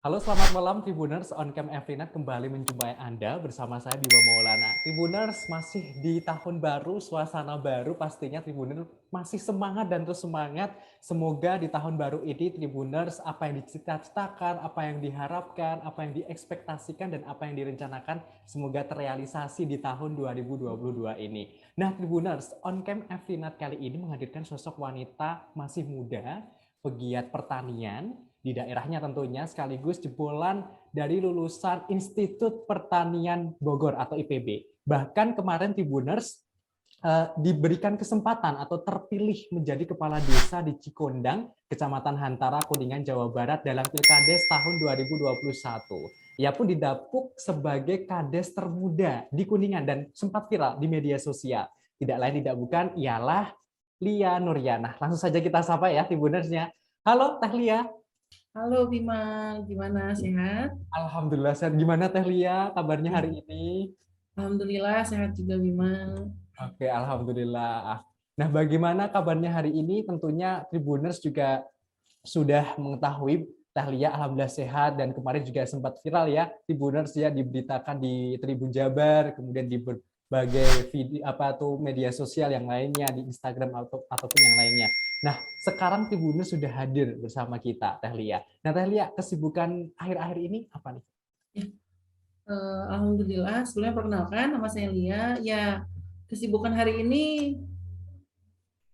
Halo, selamat malam Tribuners. On Cam Everynight kembali menjumpai Anda bersama saya Bima Maulana. Tribuners, masih di tahun baru, suasana baru pastinya Tribuners masih semangat dan terus semangat. Semoga di tahun baru ini Tribuners apa yang dicita-citakan, apa yang diharapkan, apa yang diekspektasikan dan apa yang direncanakan semoga terrealisasi di tahun 2022 ini. Nah, Tribuners, On Cam Everynight kali ini menghadirkan sosok wanita masih muda, pegiat pertanian di daerahnya tentunya, sekaligus jebolan dari lulusan Institut Pertanian Bogor atau IPB. Bahkan kemarin Tribuners diberikan kesempatan atau terpilih menjadi kepala desa di Cikondang, Kecamatan Hantara, Kuningan, Jawa Barat dalam Pilkades tahun 2021. Ia pun didapuk sebagai kades termuda di Kuningan dan sempat viral di media sosial. Tidak lain tidak bukan ialah Lia Nuriana. Langsung saja kita sapa ya Tribunersnya. Halo Teh Lia. Halo Bima, gimana sehat? Alhamdulillah sehat. Gimana Teh Lia kabarnya Ya, hari ini? Alhamdulillah sehat juga Bima. Oke, alhamdulillah. Nah, bagaimana kabarnya hari ini? Tentunya Tribuners juga sudah mengetahui Teh Lia alhamdulillah sehat dan kemarin juga sempat viral ya Tribuners ya diberitakan di Tribun Jabar, kemudian di berbagai video apa tuh media sosial yang lainnya di Instagram ataupun yang lainnya. Nah, sekarang Tribuners sudah hadir bersama kita Teh Lia. Nah, Teh Lia, kesibukan akhir-akhir ini apa nih? Ya, Alhamdulillah. Sebelumnya perkenalkan, nama saya Lia. Ya, kesibukan hari ini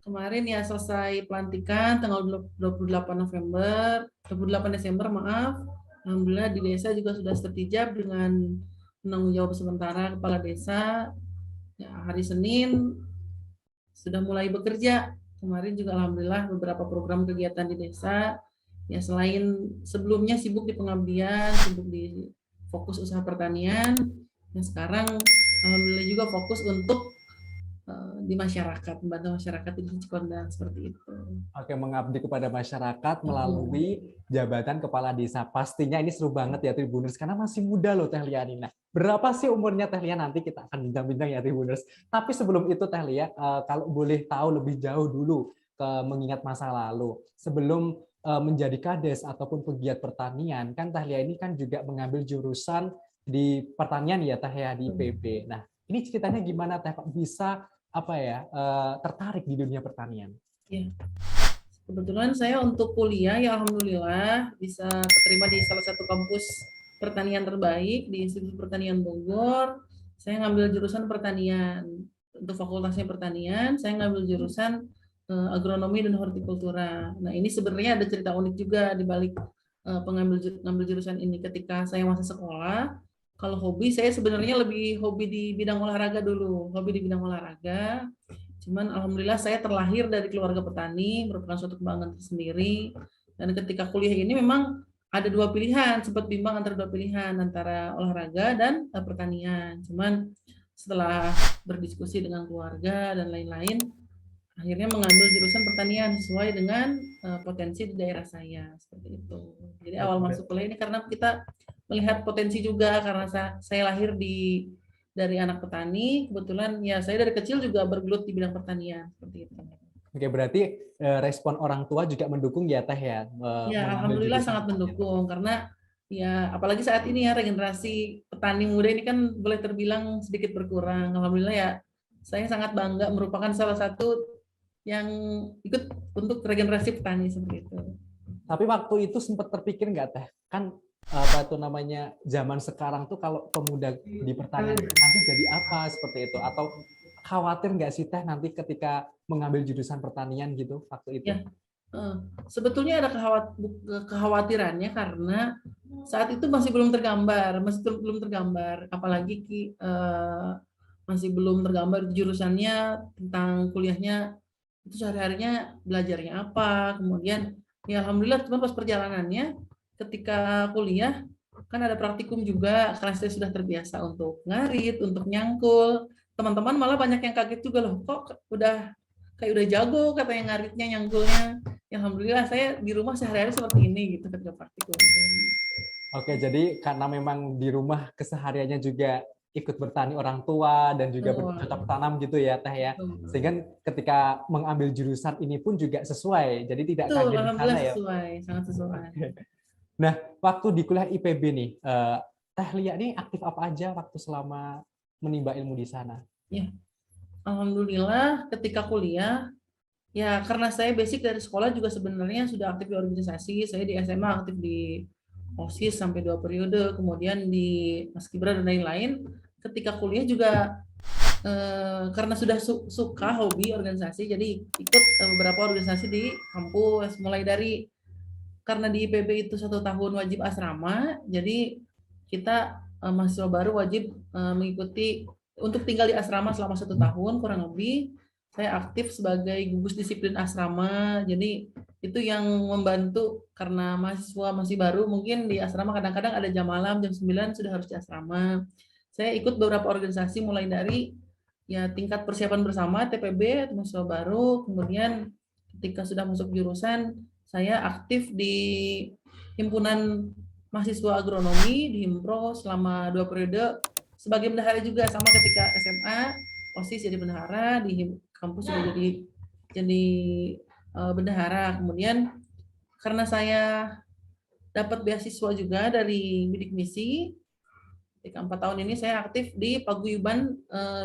kemarin ya selesai pelantikan tanggal 28 November, 28 Desember maaf. Alhamdulillah di desa juga sudah tertijab dengan penanggung jawab sementara kepala desa. Ya, hari Senin sudah mulai bekerja. Kemarin juga alhamdulillah beberapa program kegiatan di desa. Ya selain sebelumnya sibuk di pengabdian, sibuk di fokus usaha pertanian, dan sekarang alhamdulillah juga fokus untuk di masyarakat, membantu masyarakat di Cikondang seperti itu. Oke, mengabdi kepada masyarakat Mm-mm. melalui jabatan kepala desa. Pastinya ini seru banget ya Tribuners, karena masih muda loh Teh Lia Nina. Berapa sih umurnya Teh Lia? Nanti kita akan bincang-bincang ya Tribuners. Tapi sebelum itu Teh Lia, kalau boleh tahu lebih jauh dulu ke mengingat masa lalu. Sebelum menjadi kades ataupun pegiat pertanian, kan Teh Lia ini kan juga mengambil jurusan di pertanian ya Teh ya di IPB. Nah, ini ceritanya gimana Teh Pak bisa apa ya tertarik di dunia pertanian? Ya, kebetulan saya untuk kuliah ya alhamdulillah bisa keterima di salah satu kampus pertanian terbaik di Institut Pertanian Bogor. Saya ngambil jurusan pertanian. Untuk fakultasnya pertanian, saya ngambil jurusan agronomi dan hortikultura. Nah, ini sebenarnya ada cerita unik juga di balik pengambil jurusan ini. Ketika saya masih sekolah, kalau hobi saya sebenarnya lebih hobi di bidang olahraga dulu, hobi di bidang olahraga. Cuman alhamdulillah saya terlahir dari keluarga petani, merupakan suatu kebanggaan tersendiri. Dan ketika kuliah ini memang ada dua pilihan, sempat bimbang antara dua pilihan, antara olahraga dan pertanian. Cuman setelah berdiskusi dengan keluarga dan lain-lain, akhirnya mengambil jurusan pertanian sesuai dengan potensi di daerah saya, seperti itu. Jadi awal masuk kuliah ini karena kita melihat potensi juga, karena saya lahir dari anak petani, kebetulan ya saya dari kecil juga bergelut di bidang pertanian, seperti itu. Oke, berarti respon orang tua juga mendukung ya Teh ya Ya, mengambil alhamdulillah jurusan sangat pertanian. mendukung karena ya apalagi saat ini ya regenerasi petani muda ini kan boleh terbilang sedikit berkurang. Alhamdulillah ya saya sangat bangga merupakan salah satu yang ikut untuk regenerasi petani seperti itu. Tapi waktu itu sempat terpikir nggak Teh? Kan apa itu namanya zaman sekarang tuh kalau pemuda di pertanian nanti jadi apa seperti itu? Atau khawatir nggak sih Teh nanti ketika mengambil jurusan pertanian gitu waktu itu? Ya, sebetulnya ada kekhawatirannya karena saat itu masih belum tergambar, belum tergambar, apalagi masih belum tergambar jurusannya tentang kuliahnya itu sehari-harinya belajarnya apa, kemudian ya alhamdulillah cuma pas perjalanannya ketika kuliah kan ada praktikum juga karena saya sudah terbiasa untuk ngarit, untuk nyangkul. Teman-teman malah banyak yang kaget juga loh, kok udah jago katanya ngaritnya, nyangkulnya. Ya alhamdulillah saya di rumah sehari-hari seperti ini gitu ketika praktikum. Oke, jadi karena memang di rumah kesehariannya juga ikut bertani orang tua dan juga bercocok Betul. tanam gitu ya Teh ya. Betul. Sehingga ketika mengambil jurusan ini pun juga sesuai. Jadi tidak Betul, kaget di sana alhamdulillah ya. sesuai, sangat sesuai. Oke. Nah, waktu di kuliah IPB nih, Teh Lia nih aktif apa aja waktu selama menimba ilmu di sana? Ya, alhamdulillah ketika kuliah, ya karena saya basic dari sekolah juga sebenarnya sudah aktif di organisasi. Saya di SMA aktif di OSIS sampai 2 periode, kemudian di Paskibra dan lain-lain. Ketika kuliah juga karena sudah suka hobi organisasi, jadi ikut beberapa organisasi di kampus. Mulai dari karena di IPB itu 1 tahun wajib asrama, jadi kita mahasiswa baru wajib mengikuti untuk tinggal di asrama selama 1 tahun kurang lebih. Saya aktif sebagai gugus disiplin asrama, jadi itu yang membantu karena mahasiswa masih baru, mungkin di asrama kadang-kadang ada jam malam, jam 9 sudah harus di asrama. Saya ikut beberapa organisasi mulai dari ya tingkat persiapan bersama TPB mahasiswa baru, kemudian ketika sudah masuk jurusan saya aktif di himpunan mahasiswa agronomi di Himpro selama 2 periode sebagai bendahara juga, sama ketika SMA OSIS jadi bendahara, di kampus juga jadi bendahara. Kemudian karena saya dapat beasiswa juga dari bidik misi, ketika 4 tahun ini saya aktif di paguyuban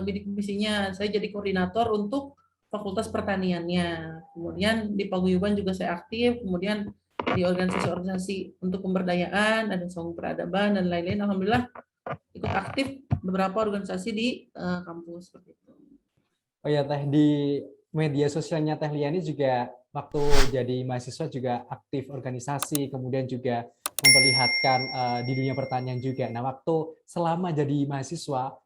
bidik misinya. Saya jadi koordinator untuk fakultas pertaniannya. Kemudian di paguyuban juga saya aktif, kemudian di organisasi-organisasi untuk pemberdayaan, ada song peradaban dan lain-lain. Alhamdulillah ikut aktif beberapa organisasi di kampus seperti itu. Oh ya Teh, di media sosialnya Teh Lia ini juga waktu jadi mahasiswa juga aktif organisasi, kemudian juga memperlihatkan di dunia pertanian juga. Nah, waktu selama jadi mahasiswa,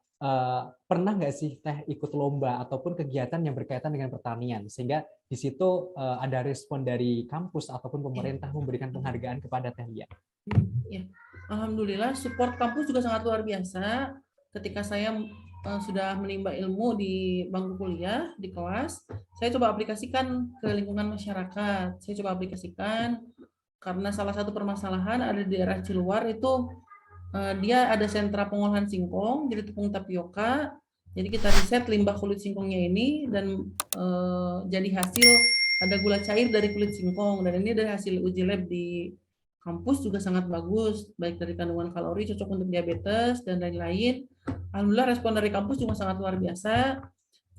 pernah nggak sih Teh ikut lomba ataupun kegiatan yang berkaitan dengan pertanian? Sehingga di situ ada respon dari kampus ataupun pemerintah memberikan penghargaan kepada Teh Lia. Ya. Alhamdulillah support kampus juga sangat luar biasa. Ketika saya sudah menimba ilmu di bangku kuliah, di kelas, saya coba aplikasikan ke lingkungan masyarakat. Saya coba aplikasikan karena salah satu permasalahan ada di daerah Ciluar itu dia ada sentra pengolahan singkong, jadi tepung tapioka. Jadi kita riset limbah kulit singkongnya ini dan jadi hasil ada gula cair dari kulit singkong, dan ini dari hasil uji lab di kampus juga sangat bagus, baik dari kandungan kalori, cocok untuk diabetes dan lain-lain. Alhamdulillah respon dari kampus juga sangat luar biasa.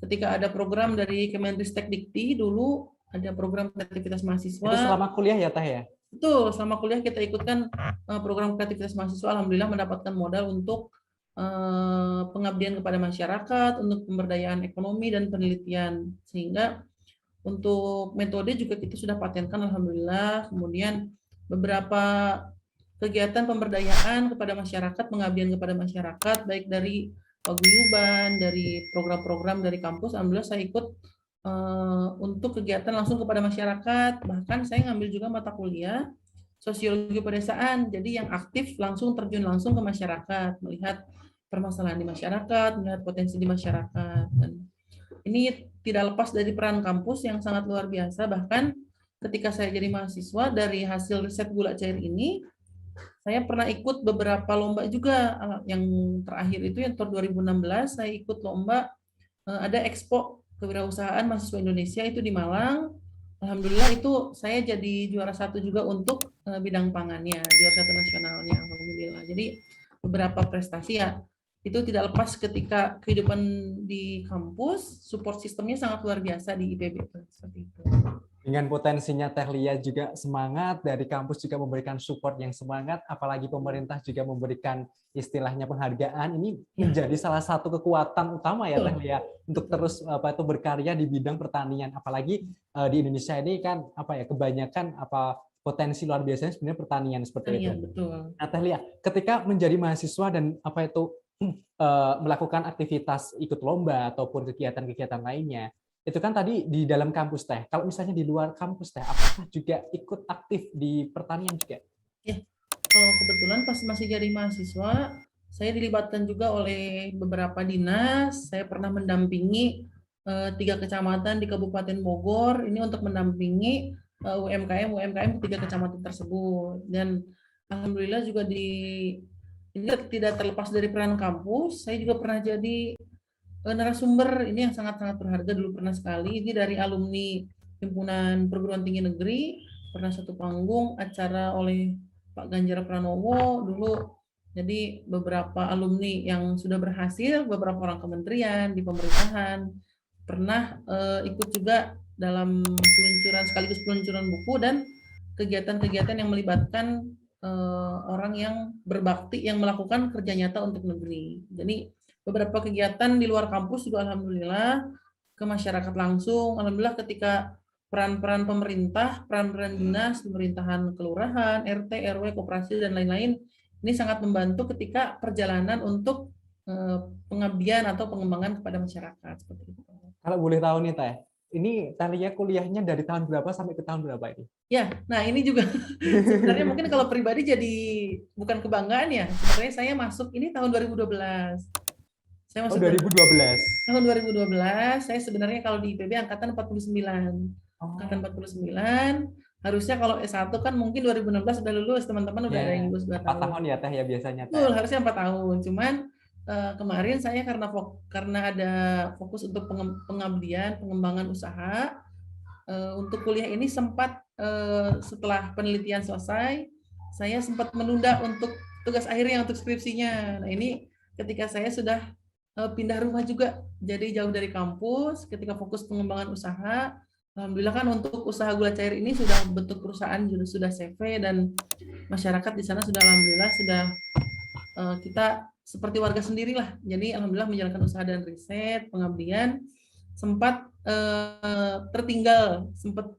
Ketika ada program dari Kemenristek Dikti dulu, ada program kreativitas mahasiswa. Itu selama kuliah ya Teh ya? Betul, selama kuliah kita ikutkan program kreativitas mahasiswa, alhamdulillah mendapatkan modal untuk pengabdian kepada masyarakat, untuk pemberdayaan ekonomi dan penelitian. Sehingga untuk metode juga kita sudah patenkan, alhamdulillah. Kemudian beberapa kegiatan pemberdayaan kepada masyarakat, pengabdian kepada masyarakat, baik dari paguyuban, dari program-program dari kampus, alhamdulillah saya ikut untuk kegiatan langsung kepada masyarakat. Bahkan saya ngambil juga mata kuliah sosiologi pedesaan, jadi yang aktif langsung terjun langsung ke masyarakat, melihat permasalahan di masyarakat, melihat potensi di masyarakat. Dan ini tidak lepas dari peran kampus yang sangat luar biasa. Bahkan ketika saya jadi mahasiswa, dari hasil riset gula cair ini, saya pernah ikut beberapa lomba juga. Yang terakhir itu yang tahun 2016 saya ikut lomba, ada Expo Kewirausahaan Mahasiswa Indonesia itu di Malang. Alhamdulillah itu saya jadi juara 1 juga untuk bidang pangannya, juara 1 nasionalnya, alhamdulillah. Jadi beberapa prestasi ya itu tidak lepas ketika kehidupan di kampus, support sistemnya sangat luar biasa di IPB seperti itu. Dengan potensinya Teh Lia juga semangat, dari kampus juga memberikan support yang semangat, apalagi pemerintah juga memberikan istilahnya penghargaan, ini menjadi salah satu kekuatan utama ya Teh Lia untuk terus berkarya di bidang pertanian. Apalagi di Indonesia ini kan kebanyakan potensi luar biasanya sebenarnya pertanian seperti itu. Betul. Nah Teh Lia, ketika menjadi mahasiswa dan melakukan aktivitas ikut lomba ataupun kegiatan-kegiatan lainnya, itu kan tadi di dalam kampus Teh. Kalau misalnya di luar kampus Teh, apakah juga ikut aktif di pertanian juga? Ya, kalau kebetulan pas masih jadi mahasiswa, saya dilibatkan juga oleh beberapa dinas. Saya pernah mendampingi 3 kecamatan di Kabupaten Bogor, ini untuk mendampingi UMKM 3 kecamatan tersebut. Dan alhamdulillah juga ini tidak terlepas dari peran kampus, saya juga pernah jadi narasumber ini yang sangat-sangat berharga dulu, pernah sekali. Ini dari alumni Himpunan Perguruan Tinggi Negeri, pernah satu panggung acara oleh Pak Ganjar Pranowo dulu. Jadi beberapa alumni yang sudah berhasil, beberapa orang kementerian di pemerintahan pernah ikut juga dalam peluncuran sekaligus peluncuran buku dan kegiatan-kegiatan yang melibatkan orang yang berbakti yang melakukan kerja nyata untuk negeri. Jadi beberapa kegiatan di luar kampus juga alhamdulillah ke masyarakat langsung. Alhamdulillah ketika peran-peran pemerintah, peran-peran dinas, pemerintahan kelurahan, RT, RW, koperasi dan lain-lain ini sangat membantu ketika perjalanan untuk pengabdian atau pengembangan kepada masyarakat seperti itu. Kalau boleh tahu nih Teh, ini Tania kuliahnya dari tahun berapa sampai ke tahun berapa ini? Ya, nah ini juga sebenarnya mungkin kalau pribadi jadi bukan kebanggaan ya. Sebenarnya saya masuk ini tahun 2012. Saya masuk 2012. tahun 2012. Saya sebenarnya kalau di IPB angkatan 49. Angkatan 49. Harusnya kalau S1 kan mungkin 2016 sudah lulus, teman-teman udah ada yang lulus 2 4 tahun. tahun ya Teh ya biasanya Teh. Betul, harusnya 4 tahun. Cuman kemarin saya karena ada fokus untuk pengabdian, pengembangan usaha, untuk kuliah ini sempat setelah penelitian selesai, saya sempat menunda untuk tugas akhirnya untuk skripsinya. Nah ini ketika saya sudah pindah rumah juga, jadi jauh dari kampus, ketika fokus pengembangan usaha, alhamdulillah kan untuk usaha gula cair ini sudah bentuk perusahaan, sudah CV dan masyarakat di sana sudah alhamdulillah sudah kita seperti warga sendiri lah. Jadi alhamdulillah menjalankan usaha dan riset, pengabdian, sempat tertinggal, sempat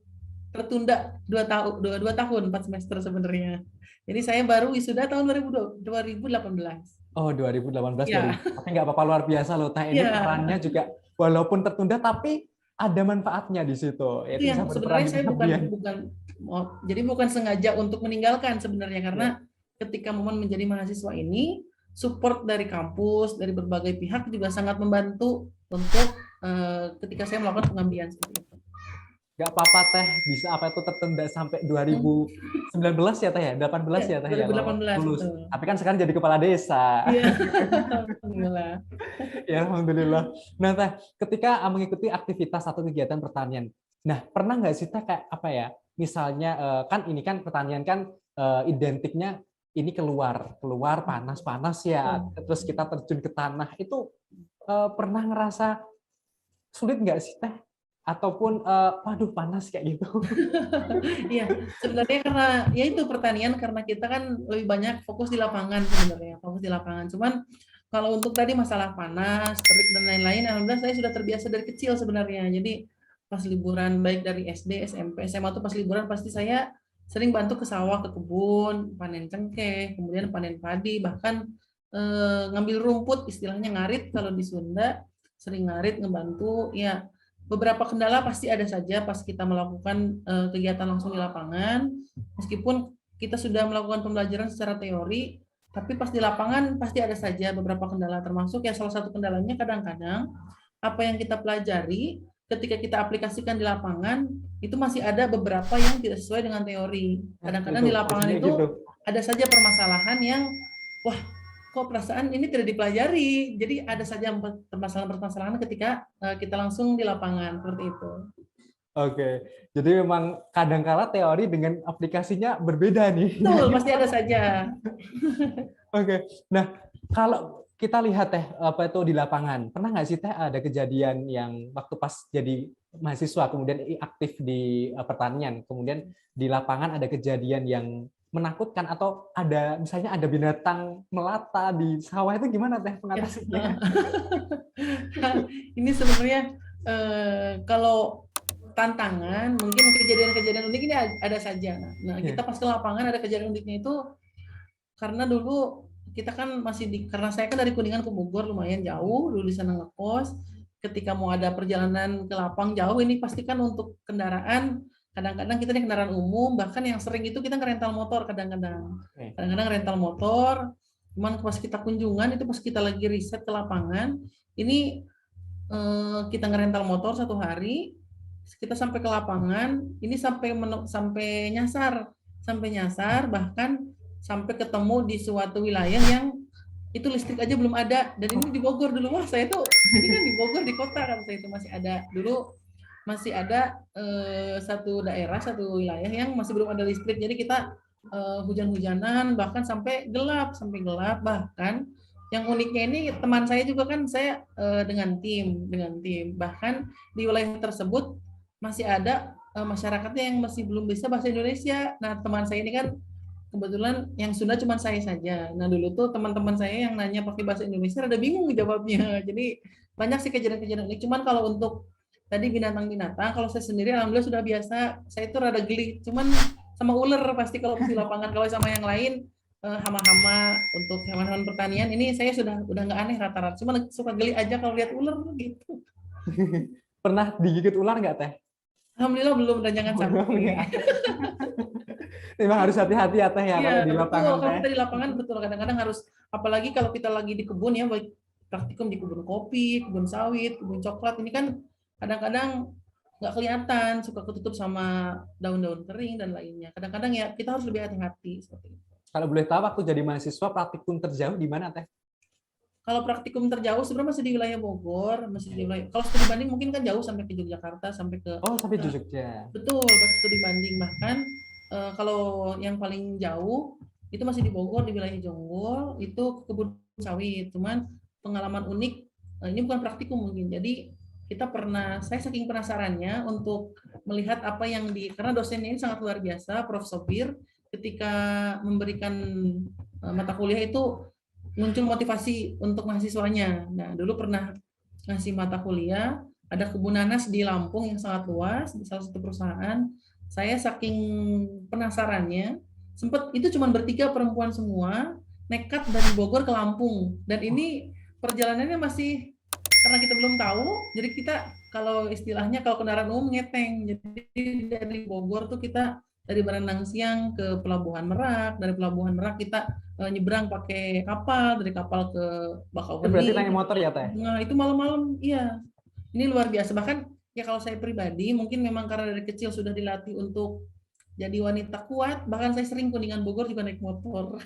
tertunda 2 tahun 4 semester sebenarnya. Jadi saya baru wisuda tahun 2018. Oh 2018 Ya. Tapi nggak apa-apa, luar biasa loh Teh. Ini perannya juga walaupun tertunda tapi ada manfaatnya di situ. Itu yang sebenarnya saya bukan sengaja untuk meninggalkan sebenarnya karena ketika momen menjadi mahasiswa ini support dari kampus, dari berbagai pihak juga sangat membantu untuk ketika saya melakukan pengabdian seperti itu. Gak apa-apa Teh, bisa apa itu tertunda sampai 2019 ya Teh ya, 18 ya Teh 2018, ya, lulus. Tapi kan sekarang jadi kepala desa. Iya. Alhamdulillah. Ya alhamdulillah. Nah Teh, ketika mengikuti aktivitas atau kegiatan pertanian, nah pernah nggak sih Teh kayak apa ya? Misalnya kan ini kan pertanian kan identiknya ini keluar panas-panas ya, terus kita terjun ke tanah itu pernah ngerasa sulit nggak sih Teh? Ataupun waduh panas kayak gitu? Iya, sebenarnya karena ya itu pertanian karena kita kan lebih banyak fokus di lapangan sebenarnya, fokus di lapangan. Cuman kalau untuk tadi masalah panas, terik dan lain-lain, alhamdulillah saya sudah terbiasa dari kecil sebenarnya. Jadi pas liburan baik dari SD, SMP, SMA tuh pas liburan pasti saya sering bantu ke sawah, ke kebun, panen cengkeh, kemudian panen padi, bahkan ngambil rumput, istilahnya ngarit kalau di Sunda, sering ngarit ngebantu. Ya beberapa kendala pasti ada saja pas kita melakukan kegiatan langsung di lapangan, meskipun kita sudah melakukan pembelajaran secara teori, tapi pas di lapangan pasti ada saja beberapa kendala, termasuk ya salah satu kendalanya kadang-kadang apa yang kita pelajari ketika kita aplikasikan di lapangan itu masih ada beberapa yang tidak sesuai dengan teori. Kadang-kadang di lapangan itu ada saja permasalahan yang wah kok perasaan ini tidak dipelajari. Jadi ada saja permasalahan-permasalahan ketika kita langsung di lapangan seperti itu. Oke, jadi memang kadang-kala teori dengan aplikasinya berbeda nih. Betul, pasti ada saja. Oke, nah kalau kita lihat Teh apa itu di lapangan, pernah nggak sih Teh ada kejadian yang waktu pas jadi mahasiswa kemudian aktif di pertanian, kemudian di lapangan ada kejadian yang menakutkan atau ada misalnya ada binatang melata di sawah, itu gimana Teh pengatasinya? Ini sebenarnya kalau tantangan mungkin kejadian-kejadian unik ini ada saja. Nah kita pas ke lapangan ada kejadian uniknya itu karena dulu kita kan karena saya kan dari Kuningan ke Bogor lumayan jauh, dulu di sana ngekos. Ketika mau ada perjalanan ke lapang jauh ini pasti kan untuk kendaraan. Kadang-kadang kita di kendaraan umum, bahkan yang sering itu kita ngerental motor kadang-kadang. Kadang-kadang rental motor, cuman pas kita kunjungan, itu pas kita lagi riset ke lapangan, ini kita ngerental motor 1 hari, kita sampai ke lapangan, ini sampai nyasar, bahkan sampai ketemu di suatu wilayah yang itu listrik aja belum ada, dan ini di Bogor dulu. Wah saya tuh, ini kan di Bogor, di kota kan saya itu masih ada satu daerah, satu wilayah yang masih belum ada listrik. Jadi kita hujan-hujanan, bahkan sampai gelap, bahkan yang uniknya ini teman saya juga kan saya dengan tim, bahkan di wilayah tersebut masih ada masyarakatnya yang masih belum bisa bahasa Indonesia. Nah, teman saya ini kan kebetulan yang Sunda cuma saya saja. Nah, dulu tuh teman-teman saya yang nanya pakai bahasa Indonesia rada bingung jawabnya. Jadi banyak sih kejadian-kejadian ini. Cuman kalau untuk tadi binatang-binatang, kalau saya sendiri alhamdulillah sudah biasa. Saya itu rada geli. Cuman sama ular pasti kalau di lapangan. Kalau sama yang lain hama-hama untuk hewan-hewan pertanian ini saya udah nggak aneh rata-rata. Cuman suka geli aja kalau lihat ular gitu. Pernah digigit ular nggak Teh? Alhamdulillah belum, dan jangan sampai. Memang harus hati-hati ya Teh ya Iya, kalau di betul. lapangan Kalau Teh. kita di lapangan betul, kadang-kadang harus, apalagi kalau kita lagi di kebun ya, baik praktikum di kebun kopi, kebun sawit, kebun coklat, ini kan kadang-kadang nggak kelihatan, suka ketutup sama daun-daun kering dan lainnya. Kadang-kadang ya kita harus lebih hati-hati seperti itu. Kalau boleh tahu waktu jadi mahasiswa praktikum terjauh di mana Teh? Kalau praktikum terjauh sebenarnya masih di wilayah Bogor, masih di wilayah. Kalau studi banding mungkin kan jauh sampai ke Yogyakarta, sampai ke Oh, sampai di Jogja. betul, studi banding. Bahkan kalau yang paling jauh itu masih di Bogor, di wilayah Jonggol, itu kebun sawit. Cuman pengalaman unik, ini bukan praktikum mungkin. Jadi saya saking penasarannya untuk melihat apa yang karena dosennya ini sangat luar biasa, Prof. Sopir, ketika memberikan mata kuliah itu muncul motivasi untuk mahasiswanya. Nah, dulu pernah ngasih mata kuliah, ada kebun nanas di Lampung yang sangat luas, di salah satu perusahaan. Saya saking penasarannya, sempat itu cuma bertiga perempuan semua, nekat dari Bogor ke Lampung. Dan ini perjalanannya masih, karena kita belum tahu, jadi kita kalau istilahnya kalau kendaraan umum ngeteng. Jadi dari Bogor tuh kita dari berenang siang ke Pelabuhan Merak, dari Pelabuhan Merak kita nyebrang pakai kapal, dari kapal ke Itu berarti Bakauheni. naik motor ya Teh? Nah, itu malam-malam, iya. Ini luar biasa. Bahkan ya kalau saya pribadi, mungkin memang karena dari kecil sudah dilatih untuk jadi wanita kuat, bahkan saya sering Kuningan Bogor juga naik motor.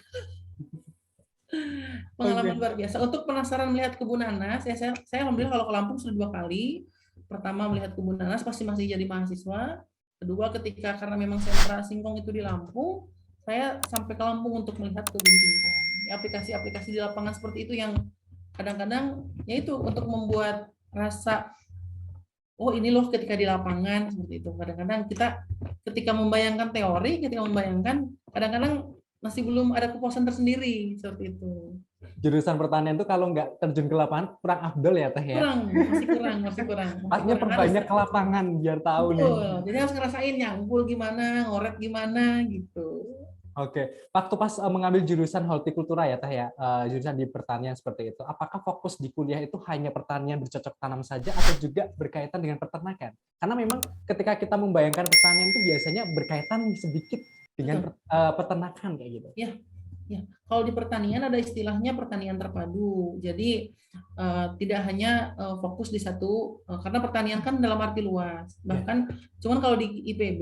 Pengalaman luar biasa. Untuk penasaran melihat kebun nanas, ya saya alhamdulillah kalau ke Lampung sudah 2 kali. Pertama melihat kebun nanas pasti masih jadi mahasiswa. Kedua ketika karena memang sentra singkong itu di Lampung, saya sampai ke Lampung untuk melihat kebun singkong. Aplikasi-aplikasi di lapangan seperti itu yang kadang-kadang ya itu untuk membuat rasa oh ini loh ketika di lapangan seperti itu. Kadang-kadang kita ketika membayangkan teori, ketika membayangkan kadang-kadang masih belum ada kepuasan tersendiri seperti itu. Jurusan pertanian itu kalau nggak terjun ke lapangan kurang afdol ya Teh ya? Masih kurang. Artinya perbanyak ke lapangan biar tahu nih. Betul. Jadi harus ngerasain nyangkul gimana, ngoret gimana gitu. Oke, waktu pas mengambil jurusan hortikultura ya Teh ya, jurusan di pertanian seperti itu, apakah fokus di kuliah itu hanya pertanian bercocok tanam saja atau juga berkaitan dengan peternakan? Karena memang ketika kita membayangkan pertanian itu biasanya berkaitan sedikit dengan peternakan kayak gitu. Ya, ya. Kalau di pertanian ada istilahnya pertanian terpadu. Jadi tidak hanya fokus di satu, karena pertanian kan dalam arti luas. Bahkan, cuman kalau di IPB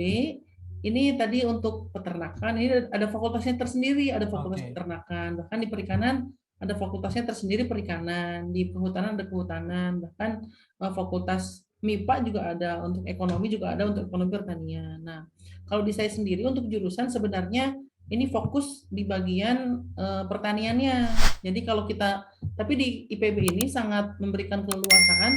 ini tadi untuk peternakan ini ada fakultasnya tersendiri, ada fakultas peternakan. Bahkan di perikanan ada fakultasnya tersendiri perikanan, di kehutanan ada kehutanan, bahkan fakultas MIPA juga ada, untuk ekonomi juga ada, untuk ekonomi pertanian. Nah, kalau di saya sendiri untuk jurusan sebenarnya ini fokus di bagian pertaniannya. Jadi kalau kita, tapi di IPB ini sangat memberikan keleluasaan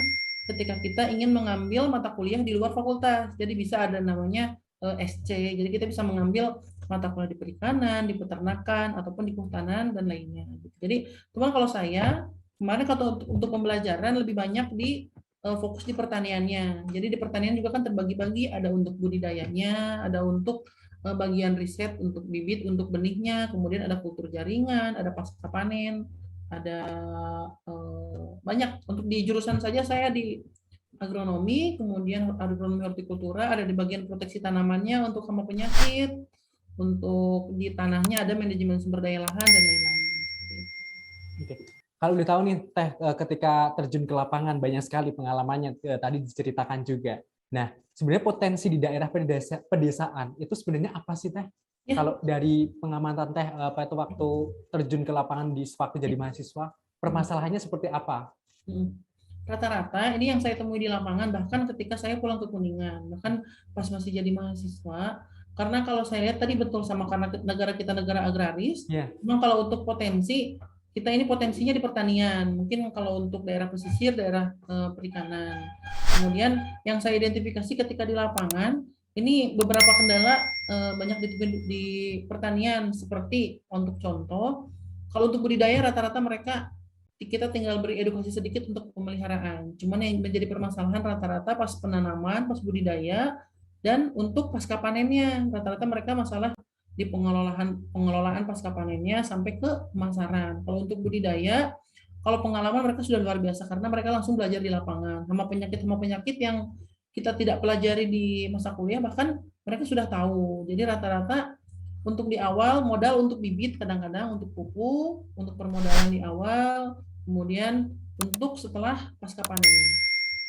ketika kita ingin mengambil mata kuliah di luar fakultas. Jadi bisa ada namanya SC. Jadi kita bisa mengambil mata kuliah di perikanan, di peternakan, ataupun di kehutanan dan lainnya. Jadi, cuman kalau saya kemarin kalau untuk pembelajaran lebih banyak di fokus di pertaniannya. Jadi di pertanian juga kan terbagi-bagi, ada untuk budidayanya, ada untuk bagian riset untuk bibit, untuk benihnya, kemudian ada kultur jaringan, ada pasca panen, ada banyak. Untuk di jurusan saja saya di agronomi, kemudian agronomi hortikultura, ada di bagian proteksi tanamannya untuk hama penyakit, untuk di tanahnya ada manajemen sumber daya lahan dan lain-lain. Oke. Kalau udah tahu nih Teh, ketika terjun ke lapangan banyak sekali pengalamannya tadi diceritakan juga. Nah, sebenarnya potensi di daerah pedesaan itu sebenarnya apa sih Teh? Ya. Kalau dari pengamatan Teh apa itu waktu terjun ke lapangan di waktu jadi mahasiswa, permasalahannya seperti apa? Rata-rata ini yang saya temui di lapangan, bahkan ketika saya pulang ke Kuningan, bahkan pas masih jadi mahasiswa, karena kalau saya lihat tadi betul sama karena negara kita negara agraris, Ya. memang kalau untuk potensi kita ini potensinya di pertanian, mungkin kalau untuk daerah pesisir, daerah perikanan. Kemudian yang saya identifikasi ketika di lapangan, ini beberapa kendala banyak di pertanian seperti untuk contoh, kalau untuk budidaya rata-rata mereka kita tinggal beri edukasi sedikit untuk pemeliharaan. Cuman yang menjadi permasalahan rata-rata pas penanaman, pas budidaya, dan untuk pasca panennya rata-rata mereka masalah di pengelolaan pasca panennya sampai ke pemasaran. Kalau untuk budidaya, kalau pengalaman mereka sudah luar biasa karena mereka langsung belajar di lapangan sama penyakit yang kita tidak pelajari di masa kuliah, bahkan mereka sudah tahu. Jadi rata-rata untuk di awal modal untuk bibit, kadang-kadang untuk pupuk, untuk permodalan di awal, kemudian untuk setelah pasca panennya.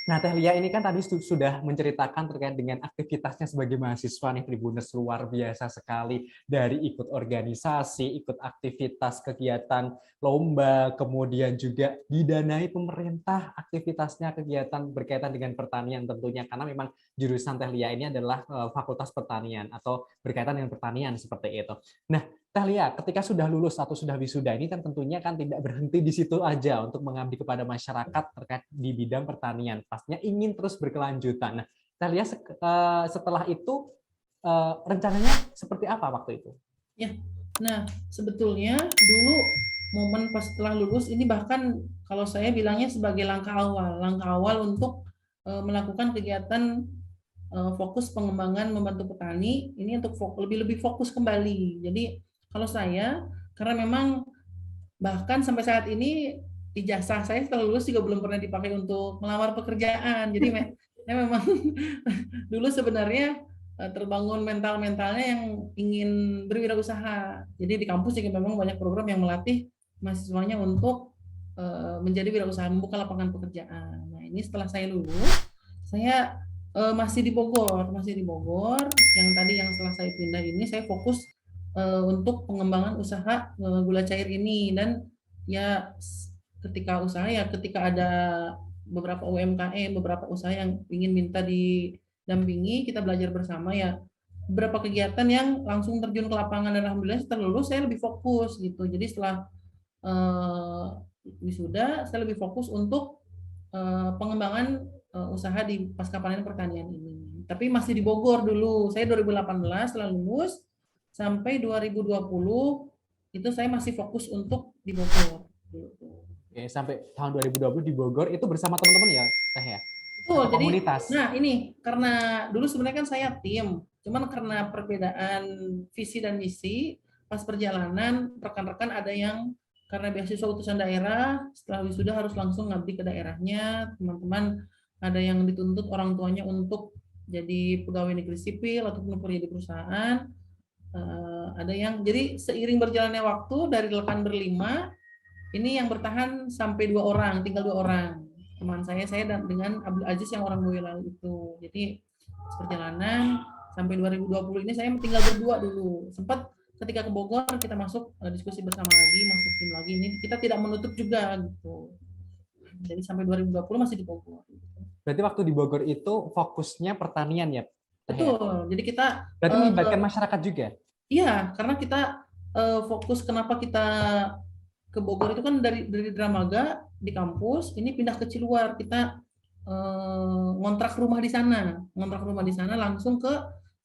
Nah, Teh Lia ini kan tadi sudah menceritakan terkait dengan aktivitasnya sebagai mahasiswa nih Tribuners, luar biasa sekali, dari ikut organisasi, ikut aktivitas kegiatan lomba, kemudian juga didanai pemerintah aktivitasnya, kegiatan berkaitan dengan pertanian tentunya, karena memang jurusan Teh Lia ini adalah Fakultas Pertanian atau berkaitan dengan pertanian seperti itu. Nah, Teh Lia, ketika sudah lulus atau sudah wisuda ini kan tentunya kan tidak berhenti di situ aja untuk mengabdi kepada masyarakat terkait di bidang pertanian. Pastinya ingin terus berkelanjutan. Nah, Teh Lia setelah itu rencananya seperti apa waktu itu? Ya, nah sebetulnya dulu momen pas setelah lulus ini bahkan kalau saya bilangnya sebagai langkah awal untuk melakukan kegiatan fokus pengembangan membantu petani ini untuk lebih fokus kembali. Jadi kalau saya karena memang bahkan sampai saat ini ijazah saya setelah lulus juga belum pernah dipakai untuk melamar pekerjaan. Jadi saya memang dulu sebenarnya terbangun mentalnya yang ingin berwirausaha. Jadi di kampus juga memang banyak program yang melatih mahasiswanya untuk menjadi wirausaha, membuka lapangan pekerjaan. Nah ini setelah saya lulus, saya masih di Bogor. Yang tadi yang setelah saya pindah ini saya fokus untuk pengembangan usaha gula cair ini, dan ya ketika ada beberapa UMKM, beberapa usaha yang ingin minta didampingi, kita belajar bersama ya. Beberapa kegiatan yang langsung terjun ke lapangan, dan alhamdulillah setelah lulus saya lebih fokus gitu. Jadi setelah wisuda saya lebih fokus untuk pengembangan usaha di pasca panen pertanian ini. Tapi masih di Bogor dulu. Saya 2018 setelah lulus sampai 2020 itu saya masih fokus untuk di Bogor. Oke, sampai tahun 2020 di Bogor itu bersama teman-teman ya, Teh ya? Betul, Atau jadi komunitas? nah ini karena dulu sebenarnya kan saya tim, cuman karena perbedaan visi dan misi, pas perjalanan rekan-rekan ada yang karena beasiswa utusan daerah, setelah wisuda harus langsung ngabdi ke daerahnya, teman-teman ada yang dituntut orang tuanya untuk jadi pegawai negeri sipil ataupun kerja di perusahaan, ada yang jadi seiring berjalannya waktu dari rekan berlima ini yang bertahan sampai 2 orang, tinggal 2 orang. Teman saya dan dengan Abdul Aziz yang orang Boyolali itu. Jadi perjalanan sampai 2020 ini saya tinggal berdua dulu. Sempat ketika ke Bogor kita masuk diskusi bersama lagi, masuk tim lagi. Ini kita tidak menutup juga gitu. Jadi sampai 2020 masih di Bogor. Berarti waktu di Bogor itu fokusnya pertanian ya? Betul. Jadi kita berarti melibatkan masyarakat juga? Iya, karena kita fokus kenapa kita ke Bogor itu kan dari Dramaga di kampus ini pindah ke Ciluar, kita ngontrak rumah di sana langsung ke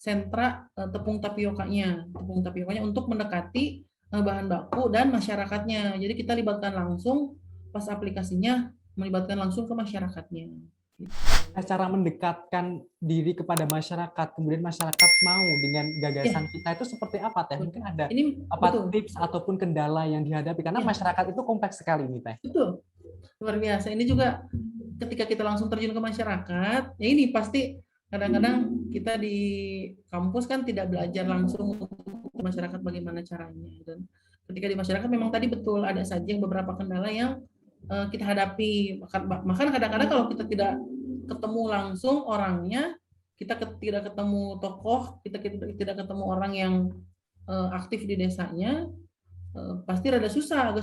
sentra tepung tapiokanya untuk mendekati bahan baku dan masyarakatnya. Jadi kita libatkan langsung pas aplikasinya, melibatkan langsung ke masyarakatnya. Cara mendekatkan diri kepada masyarakat, kemudian masyarakat mau dengan gagasan kita itu seperti apa, Teh? Mungkin ada tips ataupun kendala yang dihadapi, karena masyarakat itu kompleks sekali nih, Teh. Betul, luar biasa. Ini juga ketika kita langsung terjun ke masyarakat, ya ini pasti kadang-kadang kita di kampus kan tidak belajar langsung ke masyarakat bagaimana caranya. Dan ketika di masyarakat memang tadi betul ada saja beberapa kendala yang kita hadapi. Bahkan kadang-kadang kalau kita tidak ketemu langsung orangnya, kita tidak ketemu tokoh, kita tidak ketemu orang yang aktif di desanya, pasti agak susah.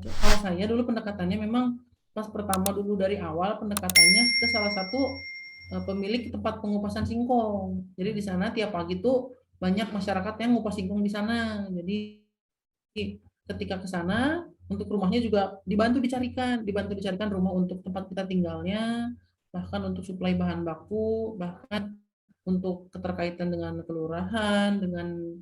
Kalau saya dulu pendekatannya memang pas pertama dulu dari awal pendekatannya ke salah satu pemilik tempat pengupasan singkong. Jadi di sana tiap pagi tuh banyak masyarakat yang ngupas singkong di sana. Jadi ketika ke sana untuk rumahnya juga dibantu dicarikan rumah untuk tempat kita tinggalnya, bahkan untuk suplai bahan baku, bahkan untuk keterkaitan dengan kelurahan, dengan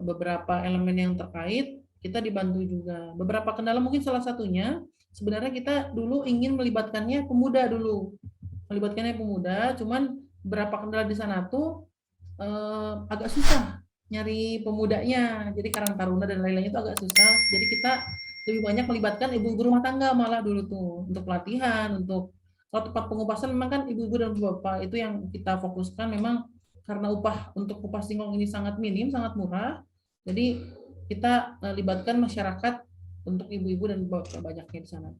beberapa elemen yang terkait, kita dibantu juga. Beberapa kendala mungkin salah satunya sebenarnya kita dulu ingin melibatkannya pemuda dulu, cuman beberapa kendala di sana tuh agak susah nyari pemudanya, jadi Karang Taruna dan lain-lainnya itu agak susah. Jadi kita lebih banyak melibatkan ibu-ibu rumah tangga malah dulu tuh untuk pelatihan, untuk kalau tempat pengupasan memang kan ibu-ibu dan bapak itu yang kita fokuskan, memang karena upah untuk kupas singkong ini sangat minim, sangat murah. Jadi kita libatkan masyarakat untuk ibu-ibu dan bapak banyaknya di sana.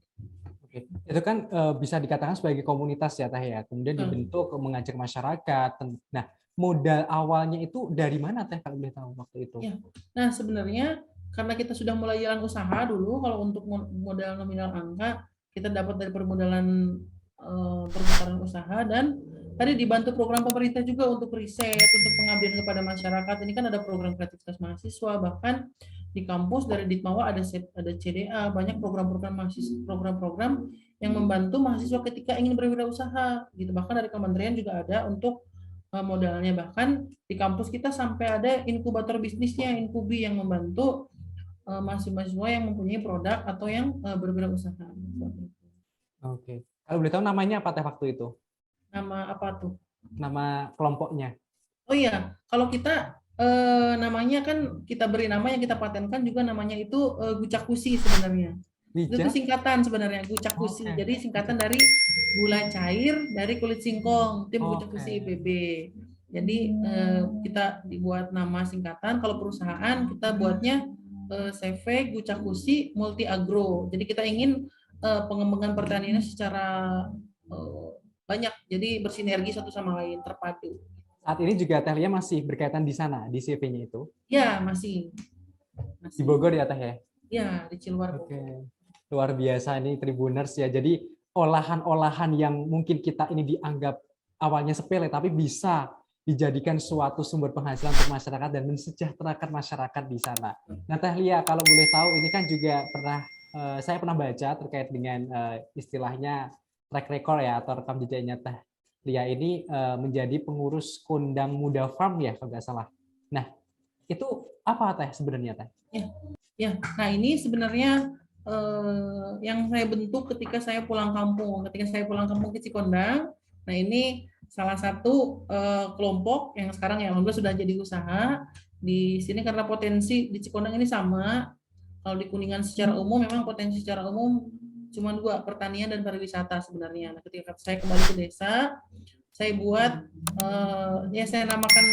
Oke. Itu kan bisa dikatakan sebagai komunitas ya Teh ya. Kemudian dibentuk mengajak masyarakat. Nah, modal awalnya itu dari mana Teh kalau boleh tahu waktu itu? Ya. Nah, sebenarnya karena kita sudah mulai jalan usaha dulu, kalau untuk modal nominal angka kita dapat dari permodalan perputaran usaha, dan tadi dibantu program pemerintah juga untuk riset, untuk pengabdian kepada masyarakat. Ini kan ada program kreativitas mahasiswa, bahkan di kampus dari Ditmawa ada CDA, banyak program-program mahasiswa, program-program yang membantu mahasiswa ketika ingin berwirausaha gitu. Bahkan dari kementerian juga ada untuk modalnya, bahkan di kampus kita sampai ada inkubator bisnisnya, Inkubi, yang membantu mahasiswa yang mempunyai produk atau yang berwirausaha. Oke. Kalau boleh tahu namanya apa Teh waktu itu? Nama apa tuh? Nama kelompoknya. Oh iya, kalau kita namanya kan kita beri nama yang kita patenkan juga, namanya itu Gucakusi sebenarnya. Itu tuh singkatan sebenarnya, Gucakusi. Okay. Jadi singkatan dari gula cair dari kulit singkong, tim Gucakusi IPB. Jadi kita dibuat nama singkatan. Kalau perusahaan kita buatnya CV Gucakusi Multi Agro. Jadi kita ingin pengembangan pertaniannya secara banyak, jadi bersinergi satu sama lain, terpadu. Saat ini juga Teh Lia masih berkaitan di sana, di CV-nya itu? Ya, masih. Di Bogor ya Teh ya? Ya, di Ciluar. Oke. Luar biasa nih Tribuners ya. Jadi olahan-olahan yang mungkin kita ini dianggap awalnya sepele, tapi bisa dijadikan suatu sumber penghasilan untuk masyarakat dan mensejahterakan masyarakat di sana. Nah Teh Lia, kalau boleh tahu, ini kan juga saya pernah baca terkait dengan istilahnya track record ya, atau rekam jejaknya Teh Lia ini menjadi pengurus Kondang Muda Farm ya, kalau nggak salah. Nah, itu apa Teh sebenarnya Teh? Ya. Nah ini sebenarnya yang saya bentuk ketika saya pulang kampung ke Cikondang. Nah ini salah satu kelompok yang sekarang ya alhamdulillah sudah jadi usaha di sini, karena potensi di Cikondang ini sama. Kalau di Kuningan secara umum memang potensi secara umum cuma dua, pertanian dan pariwisata sebenarnya. Nah, ketika saya kembali ke desa, saya buat ya saya namakan,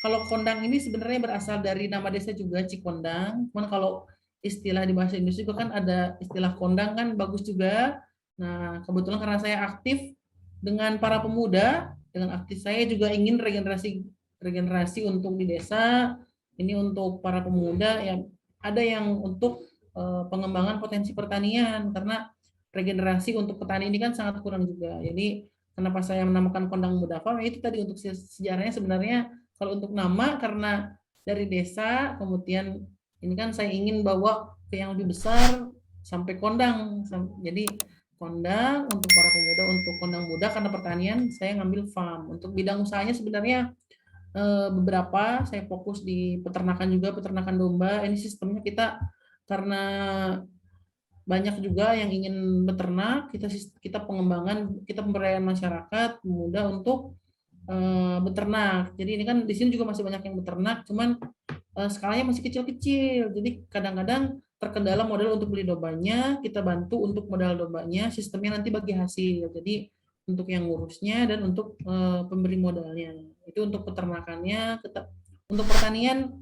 kalau Kondang ini sebenarnya berasal dari nama desa juga, Cikondang. Cuman kalau istilah di bahasa Indonesia juga kan ada istilah kondang, kan bagus juga. Nah, kebetulan karena saya aktif dengan para pemuda, dengan aktif saya juga ingin regenerasi untuk di desa. Ini untuk para pemuda yang ada yang untuk pengembangan potensi pertanian, karena regenerasi untuk petani ini kan sangat kurang juga. Jadi kenapa saya menamakan Kondang Muda Farm? Itu tadi untuk sejarahnya sebenarnya. Kalau untuk nama, karena dari desa, kemudian ini kan saya ingin bawa ke yang lebih besar sampai kondang. Jadi kondang untuk para pemuda, untuk kondang muda karena pertanian saya ngambil farm. Untuk bidang usahanya sebenarnya beberapa, saya fokus di peternakan juga, peternakan domba. Ini sistemnya kita karena banyak juga yang ingin beternak, kita pengembangan, kita pemberdayaan masyarakat muda untuk beternak. Jadi ini kan di sini juga masih banyak yang beternak, cuman skalanya masih kecil-kecil. Jadi kadang-kadang terkendala modal untuk beli dombanya, kita bantu untuk modal dombanya, sistemnya nanti bagi hasil. Jadi untuk yang ngurusnya dan untuk pemberi modalnya. Itu untuk peternakannya. Untuk pertanian,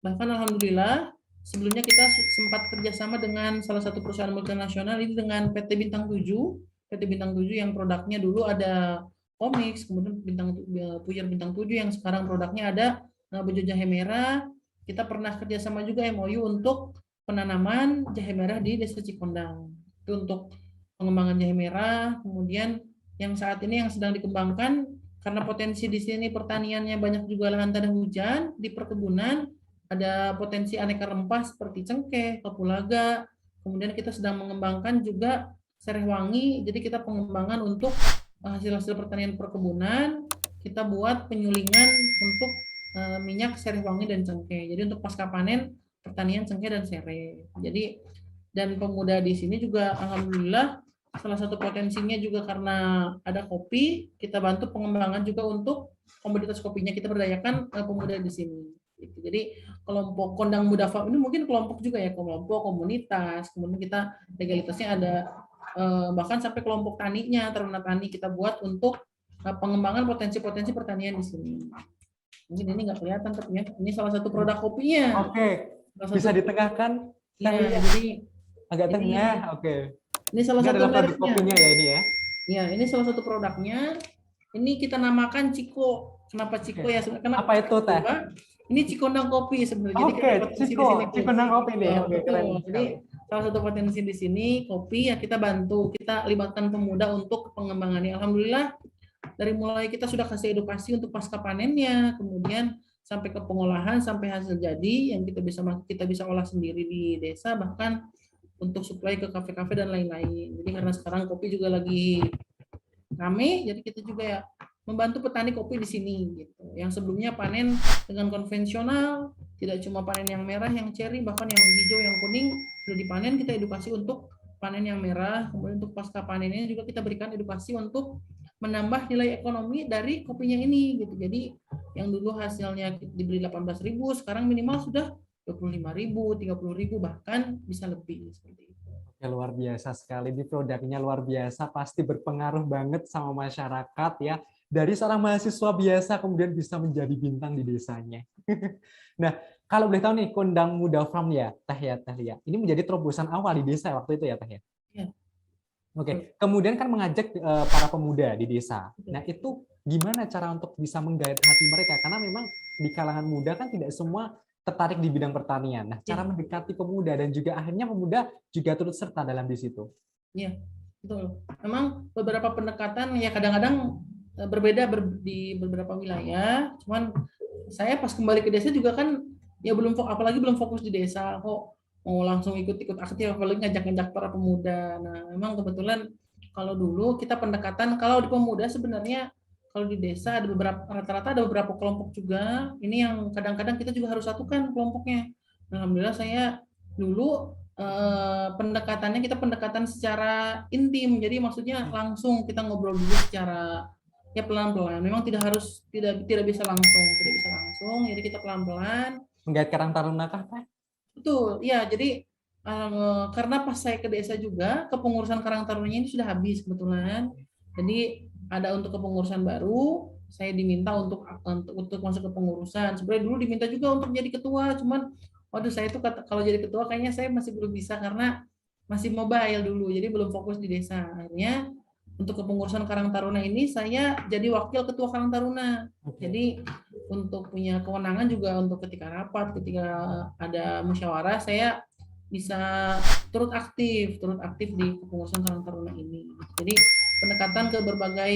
bahkan alhamdulillah sebelumnya kita sempat kerjasama dengan salah satu perusahaan multinasional, ini dengan PT Bintang 7. PT Bintang 7 yang produknya dulu ada komik, kemudian Puyer Bintang 7 yang sekarang produknya ada bejo jahe merah. Kita pernah kerjasama juga MOU untuk penanaman jahe merah di Desa Cikondang. Itu untuk pengembangan jahe merah. Kemudian yang saat ini yang sedang dikembangkan, karena potensi di sini pertaniannya banyak juga lahan tanah hujan, di perkebunan ada potensi aneka rempah seperti cengkeh, kapulaga, kemudian kita sedang mengembangkan juga sereh wangi, jadi kita pengembangan untuk hasil-hasil pertanian perkebunan, kita buat penyulingan untuk minyak sereh wangi dan cengkeh. Jadi untuk pasca panen pertanian cengkeh dan sereh. Jadi dan pemuda di sini juga alhamdulillah salah satu potensinya juga karena ada kopi, kita bantu pengembangan juga untuk komoditas kopinya, kita berdayakan pemuda di sini. Gitu. Jadi kelompok Kondang Muda Farm ini mungkin kelompok juga ya, kelompok komunitas, kemudian kita legalitasnya ada bahkan sampai kelompok taninya, ternak tani kita buat untuk pengembangan potensi-potensi pertanian di sini. Mungkin ini nggak kelihatan tapi ya, ini salah satu produk kopinya. Oke, bisa ditengahkan? Iya, jadi agak tengah, oke. Ini salah ini satu adalah produk kopinya ya ini ya? Iya, ini salah satu produknya. Ini kita namakan Ciko. Kenapa Ciko ya? Kenapa? Apa itu teh? Ini Cikondang Kopi sebenarnya. Oke, Cikondang Kopi nih. Oke, keren. Jadi salah satu potensi di sini kopi ya kita bantu, kita libatkan pemuda untuk pengembangannya. Alhamdulillah dari mulai kita sudah kasih edukasi untuk pasca panennya, kemudian sampai ke pengolahan, sampai hasil jadi yang kita bisa olah sendiri di desa, bahkan untuk supply ke kafe-kafe dan lain-lain. Jadi karena sekarang kopi juga lagi rame, jadi kita juga ya membantu petani kopi di sini gitu. Yang sebelumnya panen dengan konvensional, tidak cuma panen yang merah, yang cherry, bahkan yang hijau, yang kuning sudah dipanen, kita edukasi untuk panen yang merah. Kemudian untuk pasca panennya juga kita berikan edukasi untuk menambah nilai ekonomi dari kopinya ini gitu. Jadi yang dulu hasilnya dibeli 18.000, sekarang minimal sudah 25.000, 30.000, bahkan bisa lebih seperti itu. Ya, luar biasa sekali, di produknya luar biasa, pasti berpengaruh banget sama masyarakat ya. Dari seorang mahasiswa biasa kemudian bisa menjadi bintang di desanya. Nah, kalau boleh tahu nih, Kondang Muda Farm ya, Teh ya. Ini menjadi terobosan awal di desa waktu itu ya, Teh ya? Ya. Oke, kemudian kan mengajak para pemuda di desa. Nah, itu gimana cara untuk bisa menggait hati mereka? Karena memang di kalangan muda kan tidak semua tertarik di bidang pertanian. Nah, cara mendekati pemuda dan juga akhirnya pemuda juga turut serta dalam di situ. Iya, betul. Memang beberapa pendekatan ya kadang-kadang berbeda di beberapa wilayah. Cuman saya pas kembali ke desa juga kan ya apalagi belum fokus di desa kok mau langsung ikut-ikut aktif, apalagi ngajak-ngajak para pemuda. Nah, memang kebetulan kalau dulu kita pendekatan kalau di pemuda sebenarnya kalau di desa ada rata-rata ada beberapa kelompok juga. Ini yang kadang-kadang kita juga harus satukan kelompoknya. Alhamdulillah saya dulu pendekatannya kita pendekatan secara intim, jadi maksudnya langsung kita ngobrol dulu secara ya pelan-pelan. Memang tidak bisa langsung, jadi kita pelan-pelan. Menggait Karang Taruna kah, Pak? Betul, ya. Jadi karena pas saya ke desa juga kepengurusan Karang Tarunanya ini sudah habis kebetulan. Jadi ada untuk kepengurusan baru, saya diminta untuk masuk ke pengurusan. Sebenarnya dulu diminta juga untuk jadi ketua, cuman waduh saya tuh kalau jadi ketua kayaknya saya masih belum bisa karena masih mobile dulu, jadi belum fokus di desa. Akhirnya untuk kepengurusan Karang Taruna ini saya jadi wakil ketua Karang Taruna. Jadi untuk punya kewenangan juga untuk ketika rapat, ketika ada musyawarah saya bisa turut aktif di kepengurusan Karang Taruna ini. Jadi pendekatan ke berbagai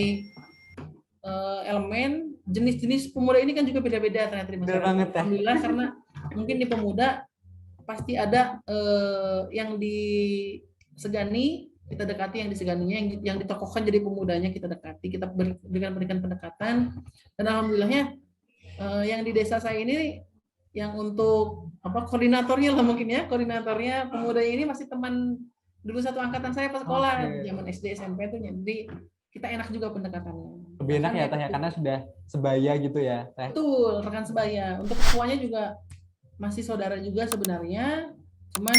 elemen, jenis-jenis pemuda ini kan juga beda-beda ternyata di masyarakat. Alhamdulillah karena mungkin di pemuda pasti ada yang disegani, kita dekati yang diseganinya, yang ditokohkan jadi pemudanya kita dekati, kita berikan pendekatan. Dan alhamdulillahnya yang di desa saya ini yang untuk koordinatornya lah mungkin ya, koordinatornya pemuda ini masih teman dulu satu angkatan saya pas sekolah, zaman SD SMP tuh, jadi kita enak juga pendekatannya. Lebih enak ya Teh ya, karena sudah sebaya gitu ya Teh. Betul, rekan sebaya. Untuk ketuanya juga masih saudara juga sebenarnya, cuman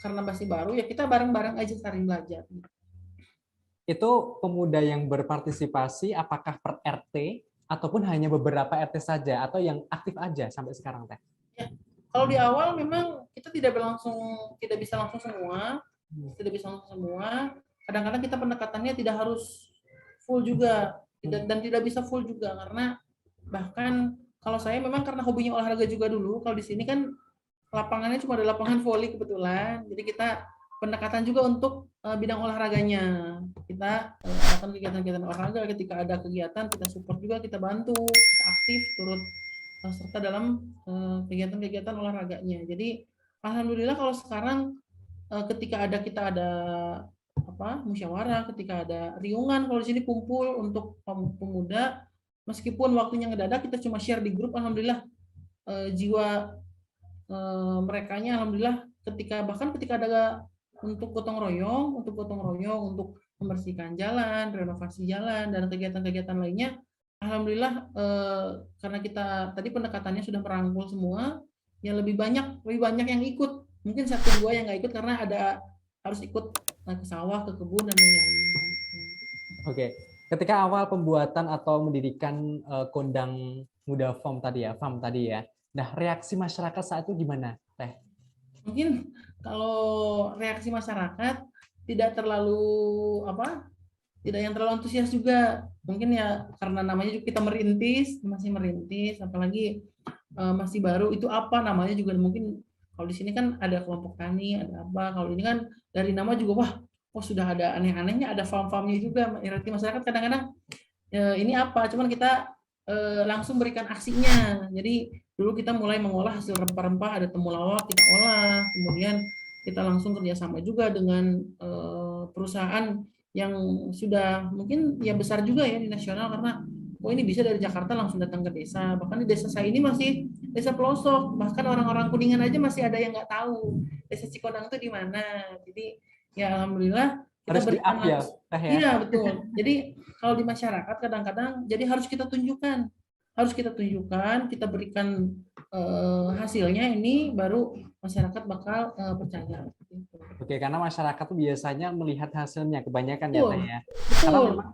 karena masih baru ya kita bareng-bareng aja saling belajar. Itu pemuda yang berpartisipasi apakah per RT ataupun hanya beberapa RT saja atau yang aktif aja sampai sekarang Teh? Ya, kalau di awal memang kita tidak bisa langsung semua, Kadang-kadang kita pendekatannya tidak harus full juga, dan tidak bisa full juga karena bahkan kalau saya memang karena hobinya olahraga juga dulu, kalau di sini kan lapangannya cuma ada lapangan voli kebetulan, jadi kita pendekatan juga untuk bidang olahraganya. kita adakan kegiatan-kegiatan olahraga. Ketika ada kegiatan kita support juga, kita bantu, kita aktif turut serta dalam kegiatan-kegiatan olahraganya. Jadi alhamdulillah kalau sekarang ketika kita ada musyawarah, ketika ada riungan, kalau di sini kumpul untuk pemuda, meskipun waktunya ngedadak, kita cuma share di grup, alhamdulillah jiwa merekanya alhamdulillah bahkan ketika ada untuk gotong royong, untuk membersihkan jalan, renovasi jalan, dan kegiatan-kegiatan lainnya, alhamdulillah karena kita tadi pendekatannya sudah merangkul semua, ya lebih banyak yang ikut. Mungkin 1-2 yang nggak ikut karena harus ikut ke sawah, ke kebun, dan lain-lain. Oke, ketika awal pembuatan atau mendirikan Kondang Muda FAM tadi ya. Nah, reaksi masyarakat saat itu gimana, Teh? Mungkin kalau reaksi masyarakat tidak yang terlalu antusias juga. Mungkin ya karena namanya juga kita masih merintis, apalagi masih baru, itu apa namanya juga mungkin. Kalau di sini kan ada kelompok tani, ada apa. Kalau ini kan dari nama juga sudah ada aneh-anehnya, ada farm-farmnya juga. Berarti masyarakat kadang-kadang ini apa, cuman kita langsung berikan aksinya. Jadi dulu kita mulai mengolah hasil rempah-rempah, ada temulawak, kita olah, kemudian kita langsung kerjasama juga dengan perusahaan yang sudah mungkin ya besar juga ya di nasional, karena ini bisa dari Jakarta langsung datang ke desa. Bahkan di desa saya ini masih desa pelosok, bahkan orang-orang Kuningan aja masih ada yang nggak tahu desa Cikodang itu di mana. Jadi ya alhamdulillah kita Harus berikan di-up ya, Teh ya? Iya betul. Jadi kalau di masyarakat kadang-kadang jadi harus kita tunjukkan, kita berikan hasilnya, ini baru masyarakat bakal percaya. Oke, karena masyarakat tuh biasanya melihat hasilnya kebanyakan ya, Teh ya. Karena Betul. memang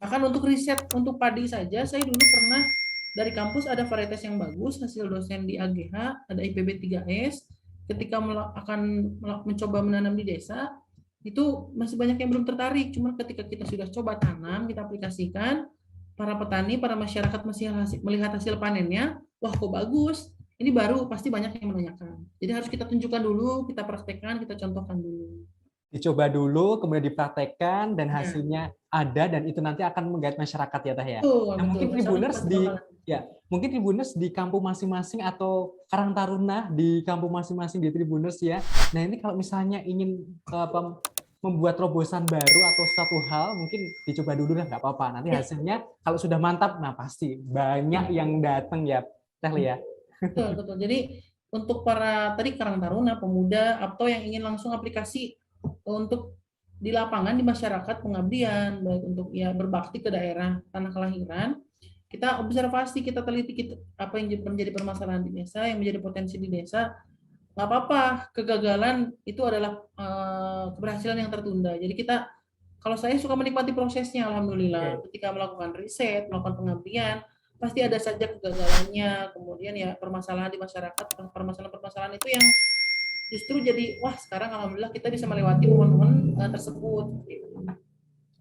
Bahkan untuk riset untuk padi saja, saya dulu pernah dari kampus ada varietas yang bagus, hasil dosen di AGH, ada IPB 3S. Ketika akan mencoba menanam di desa, itu masih banyak yang belum tertarik. Cuma ketika kita sudah coba tanam, kita aplikasikan, para petani, para masyarakat masih melihat hasil panennya, wah kok bagus, ini baru pasti banyak yang menanyakan. Jadi harus kita tunjukkan dulu, kita praktekkan, kita contohkan dulu. dicoba dulu, kemudian dipraktekkan, dan Ya. hasilnya ada, dan itu nanti akan menggait masyarakat ya, Teh ya. Betul, Nah, mungkin betul. Tribuners di kampung masing-masing atau Karang Taruna di kampung masing-masing di Tribuners ya. Nah, ini kalau misalnya ingin membuat terobosan baru atau suatu hal, mungkin dicoba dulu lah, nggak apa-apa. Nanti hasilnya kalau sudah mantap, nah pasti banyak yang datang ya, Teh ya. Betul. Jadi untuk para tadi Karang Taruna, pemuda, atau yang ingin langsung aplikasi untuk di lapangan, di masyarakat, pengabdian, baik untuk ya berbakti ke daerah tanah kelahiran, kita observasi, kita teliti apa yang menjadi permasalahan di desa, yang menjadi potensi di desa. Nggak apa-apa, kegagalan itu adalah keberhasilan yang tertunda. Jadi kalau saya suka menikmati prosesnya, alhamdulillah. Ketika melakukan riset, melakukan pengabdian, pasti ada saja kegagalannya, kemudian ya permasalahan di masyarakat, permasalahan itu yang justru jadi sekarang alhamdulillah kita bisa melewati momen-momen tersebut.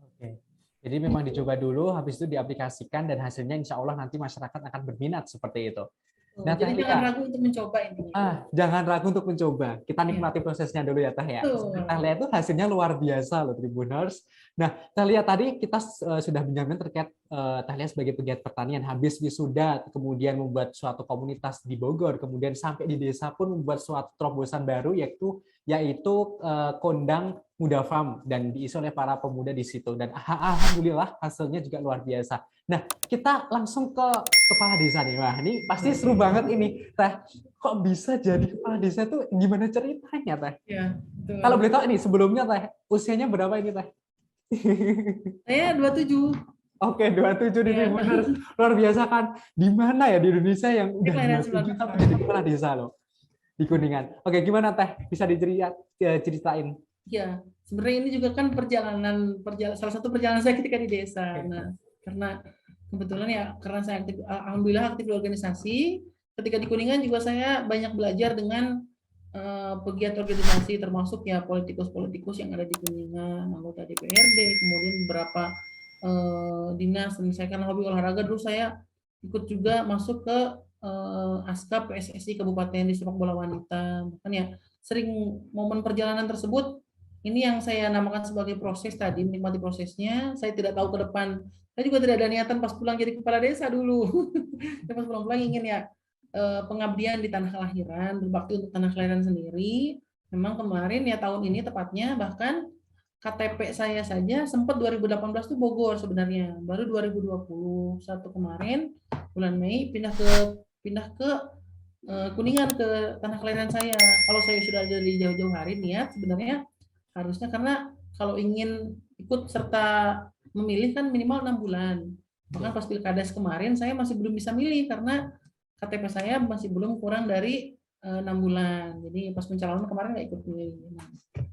Oke. Jadi memang dicoba dulu, habis itu diaplikasikan, dan hasilnya insya Allah nanti masyarakat akan berminat seperti itu. Nah, jadi jangan ragu untuk mencoba intinya. Jangan ragu untuk mencoba. Kita nikmati prosesnya dulu ya, Teh ya. Teh lihat itu hasilnya luar biasa loh, Tribuners. Nah, Teh lihat tadi kita sudah bincangkan terkait Teh lihat sebagai pegiat pertanian, habis wisuda, kemudian membuat suatu komunitas di Bogor, kemudian sampai di desa pun membuat suatu terobosan baru, yaitu Kondang Muda FAM, dan diisi oleh para pemuda di situ. Dan alhamdulillah hasilnya juga luar biasa. Nah, kita langsung ke kepala desa nih. Wah, ini pasti seru banget ini, Teh. Kok bisa jadi kepala desa tuh gimana ceritanya, Teh? Ya, kalau boleh tahu ini sebelumnya, Teh, usianya berapa ini, Teh? Saya 27. Oke, 27 di Tribuners. Luar biasa kan? Di mana ya di Indonesia yang udah 27 tapi jadi kepala desa loh? Di Kuningan. Oke, gimana, Teh? Bisa diceritain? Ya, sebenarnya ini juga kan salah satu perjalanan saya ketika di desa. Nah, karena kebetulan ya karena saya alhamdulillah aktif di organisasi. Ketika di Kuningan juga saya banyak belajar dengan pegiat organisasi, termasuk ya politikus-politikus yang ada di Kuningan, anggota DPRD, kemudian beberapa dinas. Dan saya karena hobi olahraga, dulu saya ikut juga masuk ke ASKA PSSI Kabupaten di sepak bola wanita. Bahkan ya sering momen perjalanan tersebut ini yang saya namakan sebagai proses tadi, menikmati prosesnya. Saya tidak tahu ke depan. Saya juga tidak ada niatan pas pulang jadi kepala desa dulu. Saya pas pulang-pulang ingin ya pengabdian di tanah kelahiran, berbakti untuk tanah kelahiran sendiri. Memang kemarin ya tahun ini tepatnya bahkan KTP saya saja sempat 2018 tuh Bogor sebenarnya. Baru 2021 kemarin bulan Mei pindah ke Kuningan ke tanah kelahiran saya. Kalau saya sudah ada di jauh-jauh hari niat sebenarnya harusnya karena kalau ingin ikut serta memilih kan minimal 6 bulan. Bahkan pas pilkades kemarin saya masih belum bisa milih karena KTP saya masih belum kurang dari 6 bulan. Jadi pas pencalonan kemarin nggak ikut milih. Nah,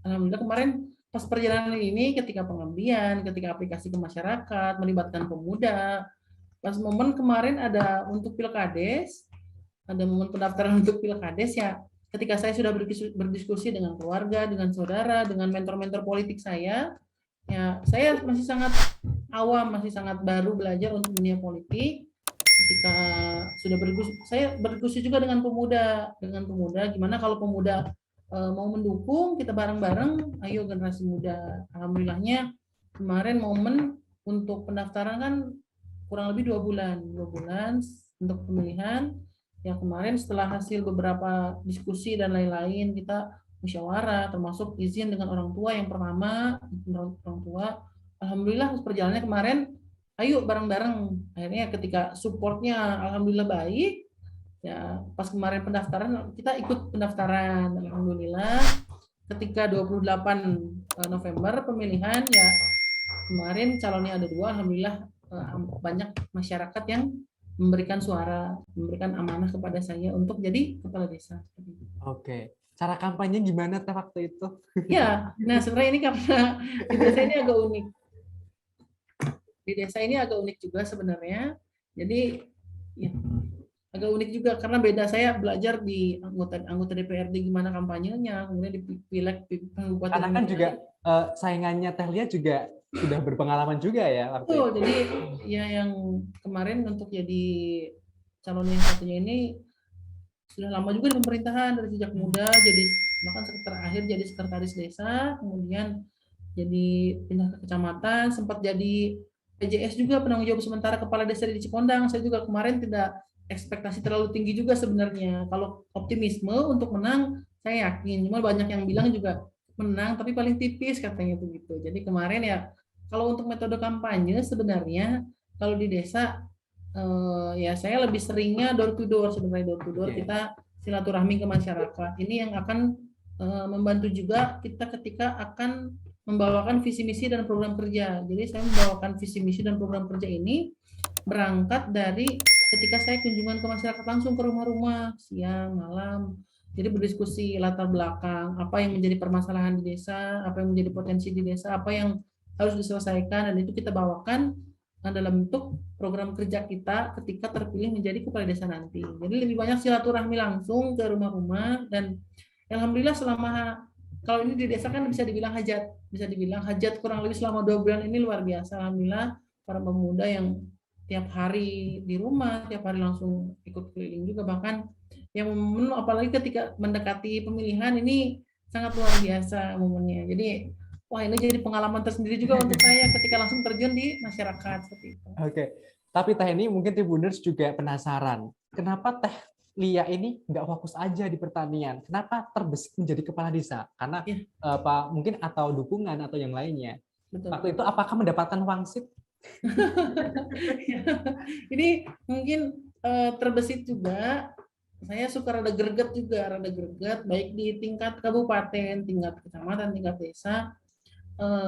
alhamdulillah kemarin pas perjalanan ini ketika pengabdian, ketika aplikasi ke masyarakat, melibatkan pemuda, pas momen kemarin ada untuk pilkades, ada momen pendaftaran untuk pilkades ya ketika saya sudah berdiskusi dengan keluarga, dengan saudara, dengan mentor-mentor politik saya, ya saya masih sangat awam, masih sangat baru belajar untuk dunia politik. Ketika sudah berdiskusi, saya berdiskusi juga dengan pemuda gimana kalau pemuda mau mendukung kita bareng-bareng, ayo generasi muda. Alhamdulillahnya kemarin momen untuk pendaftaran kan kurang lebih 2 bulan untuk pemilihan. Ya kemarin setelah hasil beberapa diskusi dan lain-lain kita musyawarah termasuk izin dengan orang tua yang pertama orang tua. Alhamdulillah perjalanannya kemarin ayo bareng-bareng akhirnya ketika supportnya alhamdulillah baik ya pas kemarin pendaftaran kita ikut pendaftaran alhamdulillah ketika 28 November pemilihan ya kemarin calonnya ada 2 alhamdulillah banyak masyarakat yang memberikan suara, memberikan amanah kepada saya untuk jadi kepala desa. Oke. Cara kampanye gimana teh waktu itu? Ya, nah sebenarnya ini karena di desa ini agak unik. Di desa ini agak unik juga sebenarnya. Jadi ya agak unik juga karena beda saya belajar di anggota DPRD gimana kampanyenya, kemudian di pileg kabupaten. Karena kan juga saingannya Teh Lia juga sudah berpengalaman juga ya waktu itu. Jadi ya yang kemarin untuk jadi calon yang satunya ini sudah lama juga di pemerintahan dari sejak muda jadi bahkan terakhir jadi sekretaris desa kemudian jadi pindah ke kecamatan sempat jadi PJS juga penanggung jawab sementara kepala desa di Cikondang. Saya juga kemarin tidak ekspektasi terlalu tinggi juga sebenarnya kalau optimisme untuk menang saya yakin cuma banyak yang bilang juga menang tapi paling tipis katanya begitu. Jadi kemarin ya kalau untuk metode kampanye sebenarnya kalau di desa ya saya lebih seringnya door to door sebenarnya door to door kita silaturahmi ke masyarakat. Ini yang akan membantu juga kita ketika akan membawakan visi misi dan program kerja. Jadi saya membawakan visi misi dan program kerja ini berangkat dari ketika saya kunjungan ke masyarakat langsung ke rumah-rumah siang malam. Jadi berdiskusi latar belakang apa yang menjadi permasalahan di desa, apa yang menjadi potensi di desa, apa yang harus diselesaikan dan itu kita bawakan dalam bentuk program kerja kita ketika terpilih menjadi kepala desa nanti. Jadi lebih banyak silaturahmi langsung ke rumah-rumah dan alhamdulillah selama kalau ini di desa kan bisa dibilang hajat kurang lebih selama 2 bulan ini luar biasa. Alhamdulillah para pemuda yang tiap hari di rumah, tiap hari langsung ikut keliling juga bahkan yang apalagi ketika mendekati pemilihan ini sangat luar biasa momennya. Jadi wah ini jadi pengalaman tersendiri juga untuk saya ketika langsung terjun di masyarakat seperti itu. Oke, tapi Teh ini mungkin Tribuners juga penasaran, kenapa Teh Lia ini nggak fokus aja di pertanian? Kenapa terbesit menjadi kepala desa? Karena apa mungkin atau dukungan atau yang lainnya. Betul. Waktu itu apakah mendapatkan wangsit? Ini mungkin terbesit juga. Saya suka rada greget baik di tingkat kabupaten, tingkat kecamatan, tingkat desa.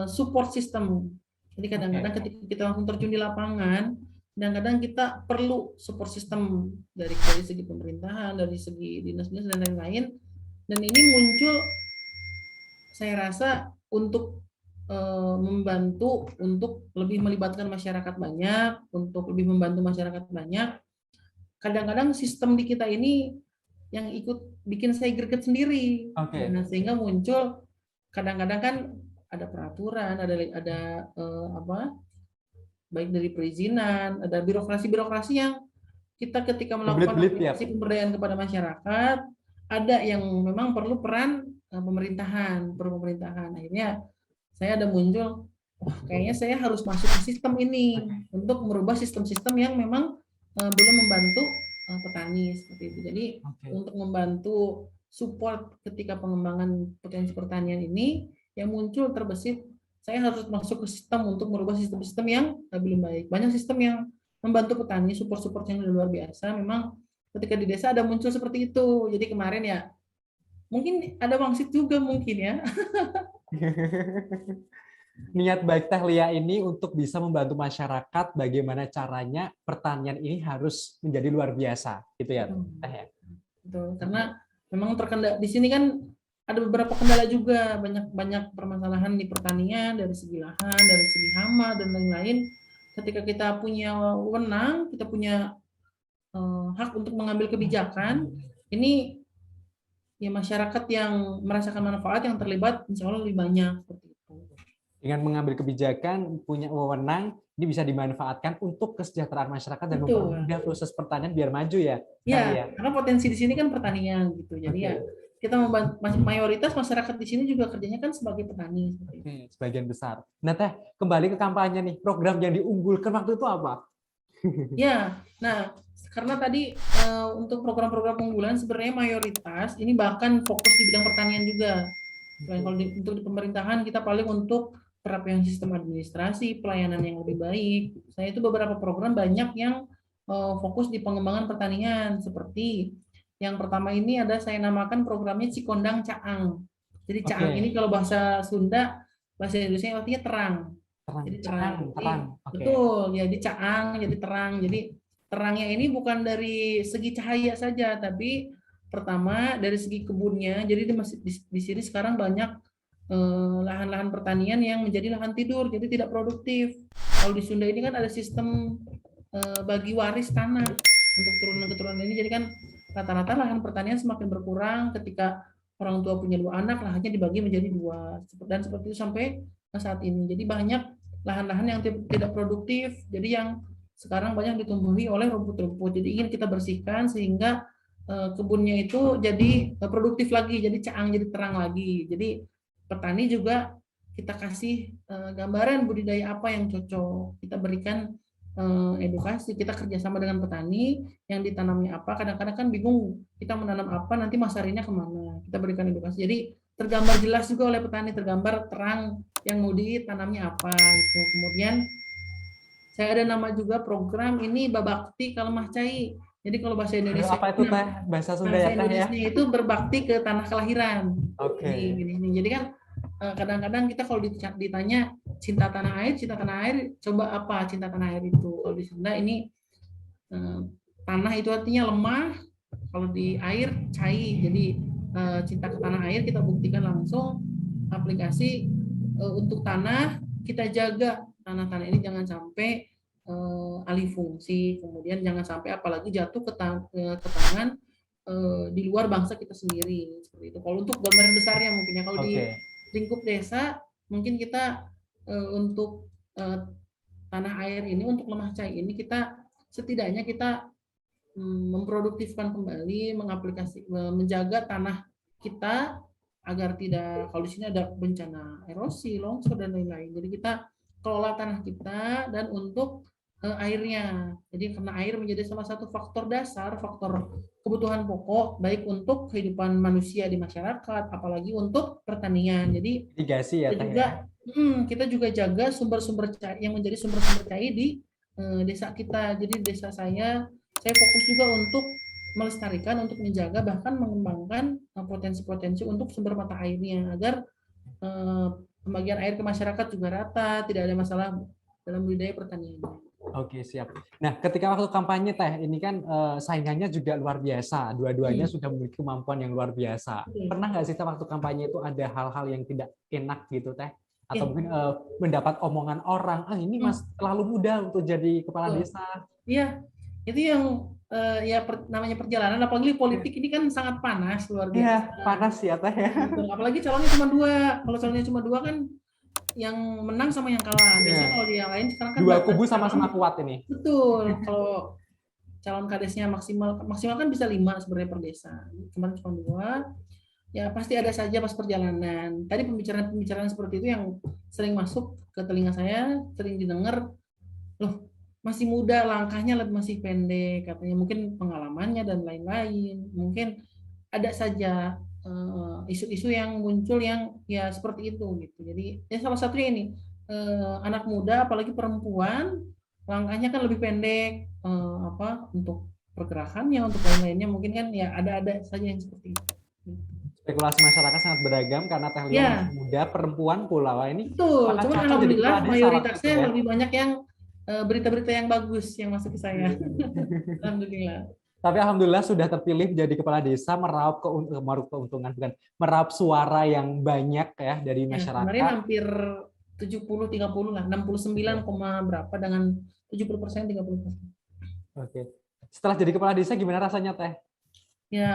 Support system. Jadi kadang-kadang ketika kita langsung terjun di lapangan, kadang-kadang kita perlu support system dari segi pemerintahan, dari segi dinas-dinas dan lain-lain. Dan ini muncul, saya rasa untuk membantu untuk lebih melibatkan masyarakat banyak, untuk lebih membantu masyarakat banyak. Kadang-kadang sistem di kita ini yang ikut bikin saya greget sendiri. Nah, sehingga muncul kadang-kadang kan ada peraturan, ada apa? Baik dari perizinan, ada birokrasi yang kita ketika melakukan aplikasi pemberdayaan kepada masyarakat, ada yang memang perlu peran pemerintahan, pemerintahan. Akhirnya saya ada muncul, wah kayaknya saya harus masuk ke sistem ini untuk merubah sistem-sistem yang memang belum membantu petani seperti itu. Jadi untuk membantu support ketika pengembangan potensi pertanian ini yang muncul terbesit, saya harus masuk ke sistem untuk merubah sistem-sistem yang belum baik. Banyak sistem yang membantu petani, support-support yang luar biasa. Memang ketika di desa ada muncul seperti itu. Jadi kemarin ya, mungkin ada wangsit juga mungkin ya. Niat baik Teh Lia ini untuk bisa membantu masyarakat bagaimana caranya pertanian ini harus menjadi luar biasa, gitu ya Teh ya. Betul, karena memang terkendala di sini kan ada beberapa kendala juga, banyak permasalahan di pertanian dari segi lahan, dari segi hama dan lain-lain. Ketika kita punya wewenang, kita punya hak untuk mengambil kebijakan, ini ya masyarakat yang merasakan manfaat yang terlibat insya Allah lebih banyak seperti itu. Dengan mengambil kebijakan, punya wewenang, ini bisa dimanfaatkan untuk kesejahteraan masyarakat dan mempermudah proses pertanian biar maju ya. Ya, karena potensi di sini kan pertanian gitu. Jadi ya kita membantu, mayoritas masyarakat di sini juga kerjanya kan sebagai petani. Sebagian besar. Nah Teh, kembali ke kampanye nih, program yang diunggulkan waktu itu apa? Ya, nah karena tadi untuk program-program unggulan sebenarnya mayoritas ini bahkan fokus di bidang pertanian juga. Selain kalau untuk di pemerintahan kita paling untuk perapian sistem administrasi, pelayanan yang lebih baik. Saya itu beberapa program banyak yang fokus di pengembangan pertanian seperti yang pertama ini ada saya namakan programnya Cikondang Caang. Jadi Caang ini kalau bahasa Sunda, bahasa Indonesia artinya terang. Jadi terang. Betul, jadi Caang jadi terang. Jadi terangnya ini bukan dari segi cahaya saja, tapi pertama dari segi kebunnya. Jadi di sini sekarang banyak lahan-lahan pertanian yang menjadi lahan tidur, jadi tidak produktif. Kalau di Sunda ini kan ada sistem bagi waris tanah untuk keturunan-keturunan ini, jadi kan rata-rata lahan pertanian semakin berkurang ketika orang tua punya 2 anak, lahannya dibagi menjadi 2, dan seperti itu sampai saat ini. Jadi banyak lahan-lahan yang tidak produktif, jadi yang sekarang banyak ditumbuhi oleh rumput-rumput. Jadi ingin kita bersihkan sehingga kebunnya itu jadi produktif lagi, jadi caang, jadi terang lagi. Jadi petani juga kita kasih gambaran budidaya apa yang cocok, kita berikan edukasi, kita kerjasama dengan petani yang ditanamnya apa. Kadang-kadang kan bingung kita menanam apa, nanti masarinya kemana, kita berikan edukasi. Jadi tergambar jelas juga oleh petani, tergambar terang yang mau ditanamnya apa itu. Kemudian saya ada nama juga program ini Babakti Kalemah Cai. Jadi kalau bahasa Indonesia apa itu Teh? Bahasa Sunda ya Teh ya? itu berbakti ke tanah kelahiran. Oke. Jadi kan kadang-kadang kita kalau ditanya cinta tanah air, coba apa cinta tanah air itu? Kalau di Sunda ini tanah itu artinya lemah, kalau di air cai. Jadi cinta ke tanah air kita buktikan langsung aplikasi untuk tanah, kita jaga tanah-tanah ini jangan sampai alih fungsi, kemudian jangan sampai apalagi jatuh ke tangan di luar bangsa kita sendiri seperti itu. Kalau untuk gambaran besarnya mungkin ya, kalau di lingkup desa mungkin kita untuk tanah air ini, untuk lemah cai ini kita setidaknya kita memproduktifkan kembali, menjaga tanah kita agar tidak, kalau di sini ada bencana erosi, longsor dan lain-lain. Jadi kita kelola tanah kita dan untuk airnya. Jadi karena air menjadi salah satu faktor dasar, faktor kebutuhan pokok baik untuk kehidupan manusia di masyarakat, apalagi untuk pertanian. Jadi kita juga jaga sumber-sumber cair yang menjadi sumber-sumber cair di desa kita. Jadi desa saya fokus juga untuk melestarikan, untuk menjaga, bahkan mengembangkan potensi-potensi untuk sumber mata airnya agar pembagian air ke masyarakat juga rata, tidak ada masalah dalam budidaya pertanian. Oke, siap. Nah, ketika waktu kampanye Teh, ini kan saingannya juga luar biasa. Dua-duanya sudah memiliki kemampuan yang luar biasa. Pernah nggak sih waktu kampanye itu ada hal-hal yang tidak enak gitu Teh? Atau mungkin mendapat omongan orang, ini Mas terlalu muda untuk jadi kepala desa. Iya, itu yang namanya perjalanan, apalagi politik ini kan sangat panas, luar biasa. Iya, panas ya Teh ya. Apalagi calonnya cuma 2. Kalau calonnya cuma 2 kan yang menang sama yang kalah. Biasanya kalau di yang lain sekarang kan 2 kubu sama-sama kuat ini. Betul. Kalau calon kadesnya maksimal kan bisa 5 sebenarnya per desa. Cuman cuma 2. ya pasti ada saja pas perjalanan. Tadi pembicaraan-pembicaraan seperti itu yang sering masuk ke telinga saya, sering didengar, loh masih muda, langkahnya masih pendek, katanya mungkin pengalamannya dan lain-lain. Mungkin ada saja isu-isu yang muncul yang ya seperti itu gitu. Jadi ya salah satunya ini anak muda apalagi perempuan langkahnya kan lebih pendek apa untuk pergerakannya untuk lain-lainnya mungkin kan ya ada saja yang seperti itu. Spekulasi masyarakat sangat beragam karena Teh Lia Ya, masih muda, perempuan pula. Wah, ini betul. sangat Cuman cocok jadi alhamdulillah kepala desa waktu itu mayoritasnya ya. lebih banyak yang berita-berita yang bagus yang masuk ke saya. Alhamdulillah. Tapi alhamdulillah sudah terpilih menjadi kepala desa, meraup keuntungan, bukan meraup suara yang banyak ya dari Ya, kemarin masyarakat. hampir 70-30 lah, 69, Oke. berapa dengan 70%, 30%. Oke. Setelah jadi kepala desa gimana rasanya Teh? Ya,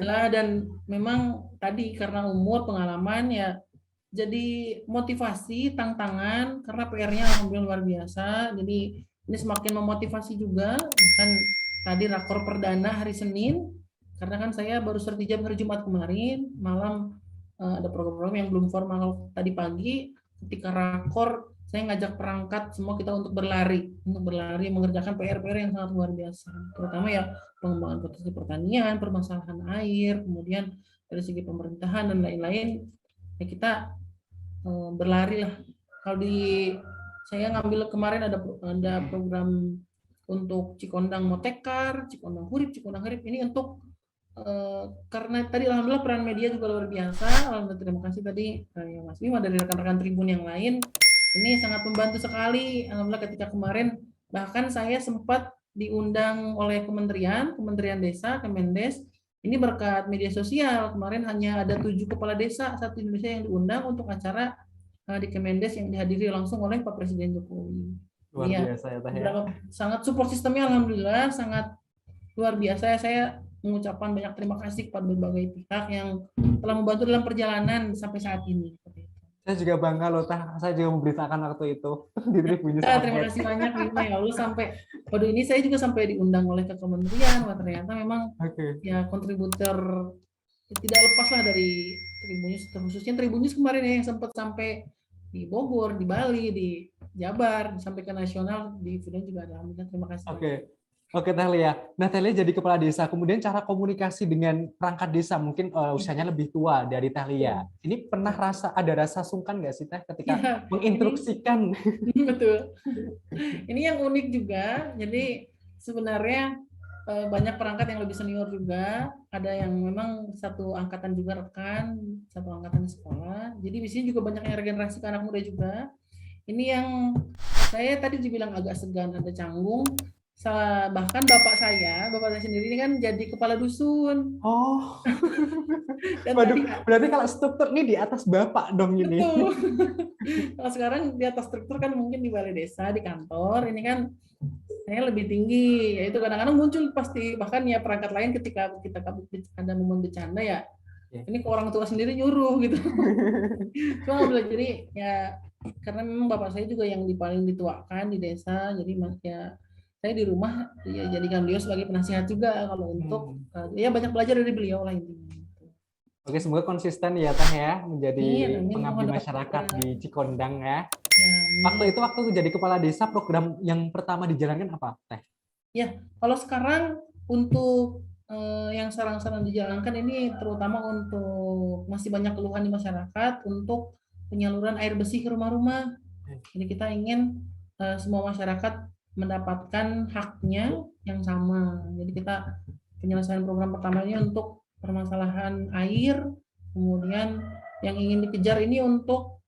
lah dan memang tadi karena umur, pengalaman ya jadi motivasi, tantangan karena PR-nya alhamdulillah luar biasa. Jadi ini semakin memotivasi juga. Bahkan tadi rakor perdana hari Senin, karena kan saya baru sertijab hari Jumat kemarin, malam ada program-program yang belum formal tadi pagi. Ketika rakor, saya ngajak perangkat semua kita untuk berlari mengerjakan PR-PR yang sangat luar biasa. Terutama ya pengembangan potensi pertanian, permasalahan air, kemudian dari segi pemerintahan dan lain-lain. Ya kita berlari lah. Kalau di saya ngambil kemarin ada program untuk Cikondang Motekar, Cikondang Hurip, Cikondang Hurip ini untuk karena tadi alhamdulillah peran media juga luar biasa. Alhamdulillah terima kasih tadi ya Mas Bima dari rekan-rekan Tribun yang lain. Ini sangat membantu sekali. Alhamdulillah ketika kemarin bahkan saya sempat diundang oleh Kementerian Desa, Kemendes. Ini berkat media sosial. Kemarin hanya ada 7 kepala desa satu Indonesia yang diundang untuk acara di Kemendes yang dihadiri langsung oleh Pak Presiden Jokowi. Luar Ya, biasa ya Teh ya. sangat support sistemnya alhamdulillah sangat luar biasa. Saya mengucapkan banyak terima kasih kepada berbagai pihak yang telah membantu dalam perjalanan sampai saat ini. Saya juga bangga loh Teh, saya juga memberitakan waktu itu di Tribunnews Terima Update. kasih banyak Bima ya Allah sampai pada ini saya juga sampai diundang oleh ke kementerian. Wah, ternyata memang Oke. ya kontributor tidak lepas lah dari Tribunnews, khususnya Tribunnews kemarin ya, yang sempat sampai di Bogor, di Bali, di Jabar, sampai ke nasional di Sudan juga ada. Alhamdulillah terima kasih banyak. Oke. Oke Teh Lia. Nah Teh Lia jadi kepala desa, kemudian cara komunikasi dengan perangkat desa mungkin usianya lebih tua dari Teh Lia. Ini pernah ada rasa sungkan nggak sih Teh ketika Ya, ini menginstruksikan? betul. Ini yang unik juga. Jadi sebenarnya banyak perangkat yang lebih senior juga. Ada yang memang satu angkatan juga rekan, satu angkatan sekolah. Jadi di sini juga banyak yang regenerasi ke anak muda juga. Ini yang saya tadi dibilang agak segan, ada canggung. Bahkan bapak saya sendiri ini kan jadi kepala dusun. Oh, Dan waduh, tadi berarti kalau struktur ini di atas Bapak dong ini. betul. Kalau sekarang di atas struktur kan mungkin di balai desa, di kantor, ini kan saya lebih tinggi. Ya itu kadang-kadang muncul pasti bahkan ya perangkat lain ketika kita ada momen bercanda ya. Ini ke orang tua sendiri nyuruh gitu. Cuma belajar jadi ya karena memang bapak saya juga yang paling dituakan di desa, jadi ya saya di rumah ya jadikan beliau sebagai penasihat juga kalau untuk ya banyak belajar dari beliau lah intinya. Oke, semoga konsisten ya Teh ya menjadi Amin, pengabdi mohon doa masyarakat kita. di Cikondang ya. Ya, Waktu jadi kepala desa, program yang pertama dijalankan apa Teh? ya, kalau sekarang untuk yang sarang-sarang dijalankan ini terutama untuk masih banyak keluhan di masyarakat untuk penyaluran air bersih ke rumah-rumah. Jadi kita ingin semua masyarakat mendapatkan haknya yang sama. Jadi kita penyelesaian program pertama ini untuk permasalahan air, kemudian yang ingin dikejar ini untuk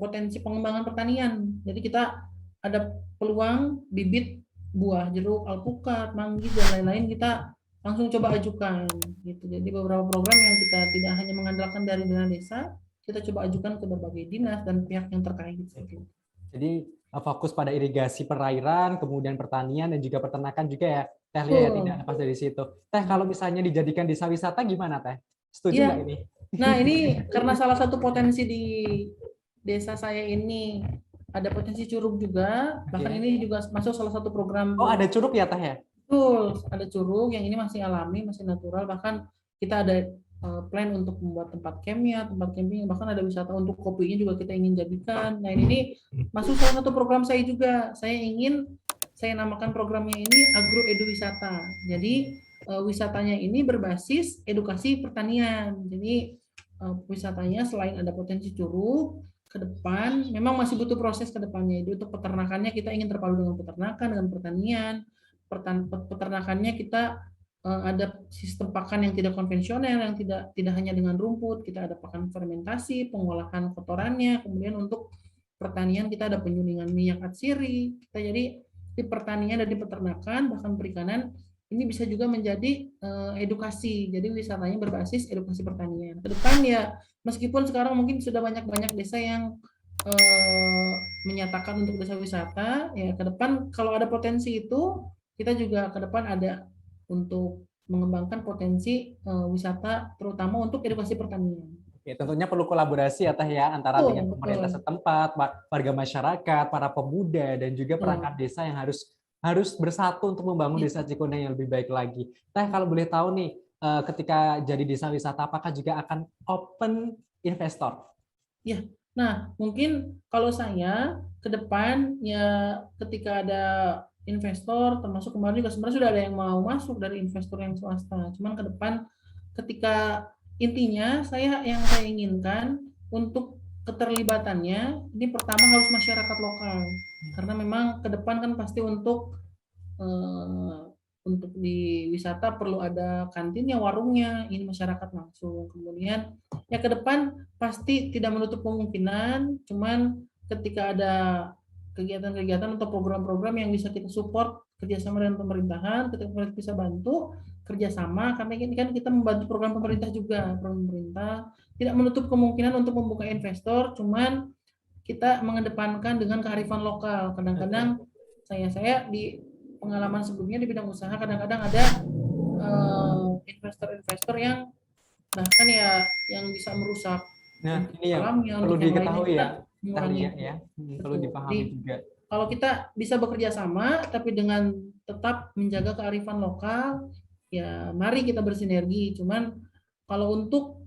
potensi pengembangan pertanian. Jadi kita ada peluang bibit buah jeruk, alpukat, manggis dan lain-lain kita langsung coba ajukan gitu. Jadi beberapa program yang kita tidak hanya mengandalkan dari dana desa, kita coba ajukan ke berbagai dinas dan pihak yang terkait. Jadi fokus pada irigasi perairan, kemudian pertanian dan juga peternakan juga ya Teh Lia ya, tidak lepas dari situ. Teh kalau misalnya dijadikan desa wisata gimana Teh? Setuju nggak ini? Nah ini karena salah satu potensi di desa saya ini ada potensi curug juga, bahkan ini juga masuk salah satu program. Oh ada curug ya Teh ya? Betul, ada curug yang ini masih alami, masih natural, bahkan kita ada plan untuk membuat tempat campnya, tempat camping, bahkan ada wisata untuk kopinya juga kita ingin jadikan. Nah ini masuk salah satu program saya juga. Saya namakan programnya ini Agro Edu Wisata. Jadi wisatanya ini berbasis edukasi pertanian. Jadi wisatanya selain ada potensi curug, ke depan memang masih butuh proses ke depannya. Itu untuk peternakannya kita ingin terpadu dengan peternakan, dengan pertanian. Peternakannya kita ada sistem pakan yang tidak konvensional, yang tidak hanya dengan rumput, kita ada pakan fermentasi, pengolahan kotorannya, kemudian untuk pertanian kita ada penyulingan minyak atsiri. Kita jadi di pertanian dan di peternakan bahkan perikanan ini bisa juga menjadi edukasi. Jadi wisatanya berbasis edukasi pertanian. Ke depan ya meskipun sekarang mungkin sudah banyak desa yang menyatakan untuk desa wisata, ya ke depan kalau ada potensi itu kita juga ke depan ada untuk mengembangkan potensi wisata terutama untuk edukasi pertanian. Oke, tentunya perlu kolaborasi ya Teh ya antara dengan pemerintah Betul. setempat, warga masyarakat, para pemuda dan juga perangkat desa yang harus bersatu untuk membangun desa Cikoneng yang lebih baik lagi. Teh kalau boleh tahu nih, ketika jadi desa wisata apakah juga akan open investor? Ya, nah mungkin kalau saya ke depan ya ketika ada investor, termasuk kemarin juga sebenarnya sudah ada yang mau masuk dari investor yang swasta. Cuman ke depan ketika intinya yang saya inginkan untuk keterlibatannya ini pertama harus masyarakat lokal karena memang ke depan kan pasti untuk di wisata perlu ada kantinnya, warungnya, ini masyarakat langsung. Kemudian ya ke depan pasti tidak menutup kemungkinan, cuman ketika ada kegiatan-kegiatan atau program-program yang bisa kita support kerjasama dengan pemerintahan, ketika pemerintah bisa bantu kerjasama, karena ini kan kita membantu program pemerintah juga, program pemerintah tidak menutup kemungkinan untuk membuka investor, cuman kita mengedepankan dengan kearifan lokal. Kadang-kadang saya di pengalaman sebelumnya di bidang usaha kadang-kadang ada investor-investor yang bahkan ya yang bisa merusak Nah, untuk ini yang alamnya, perlu untuk yang lainnya diketahui kita ya, mengurangi Tahlia itu. ya. Perlu Betul. dipahami Jadi juga. kalau kita bisa bekerja sama tapi dengan tetap menjaga kearifan lokal, ya mari kita bersinergi. Cuman kalau untuk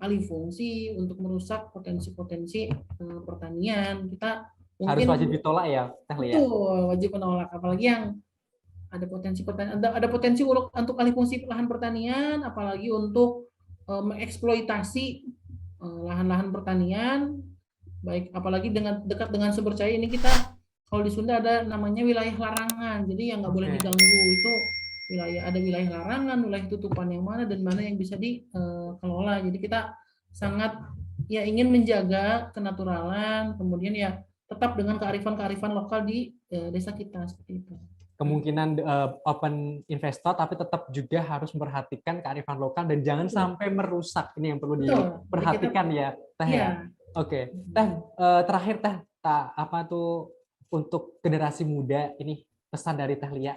alih fungsi, untuk merusak potensi-potensi pertanian, kita Harus wajib mungkin ditolak ya, Tahlia. betul wajib menolak. Apalagi yang ada potensi pertanian, ada potensi untuk alih fungsi lahan pertanian, apalagi untuk mengeksploitasi lahan-lahan pertanian, baik apalagi dekat dengan sumber cahaya ini kita kalau di Sunda ada namanya wilayah larangan, jadi yang nggak boleh diganggu itu ada wilayah larangan, wilayah tutupan yang mana dan mana yang bisa dikelola. Jadi kita sangat ya ingin menjaga kenaturalan, kemudian ya tetap dengan kearifan lokal di desa kita seperti itu. Kemungkinan open investor tapi tetap juga harus memperhatikan kearifan lokal dan jangan sampai merusak. Ini yang perlu diperhatikan ya, Teh ya. Oke, Teh terakhir Teh, apa tuh untuk generasi muda ini pesan dari Teh Lia?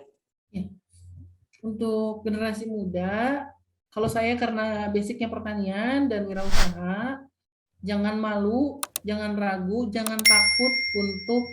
Untuk generasi muda, kalau saya karena basicnya pertanian dan wirausaha, jangan malu, jangan ragu, jangan takut untuk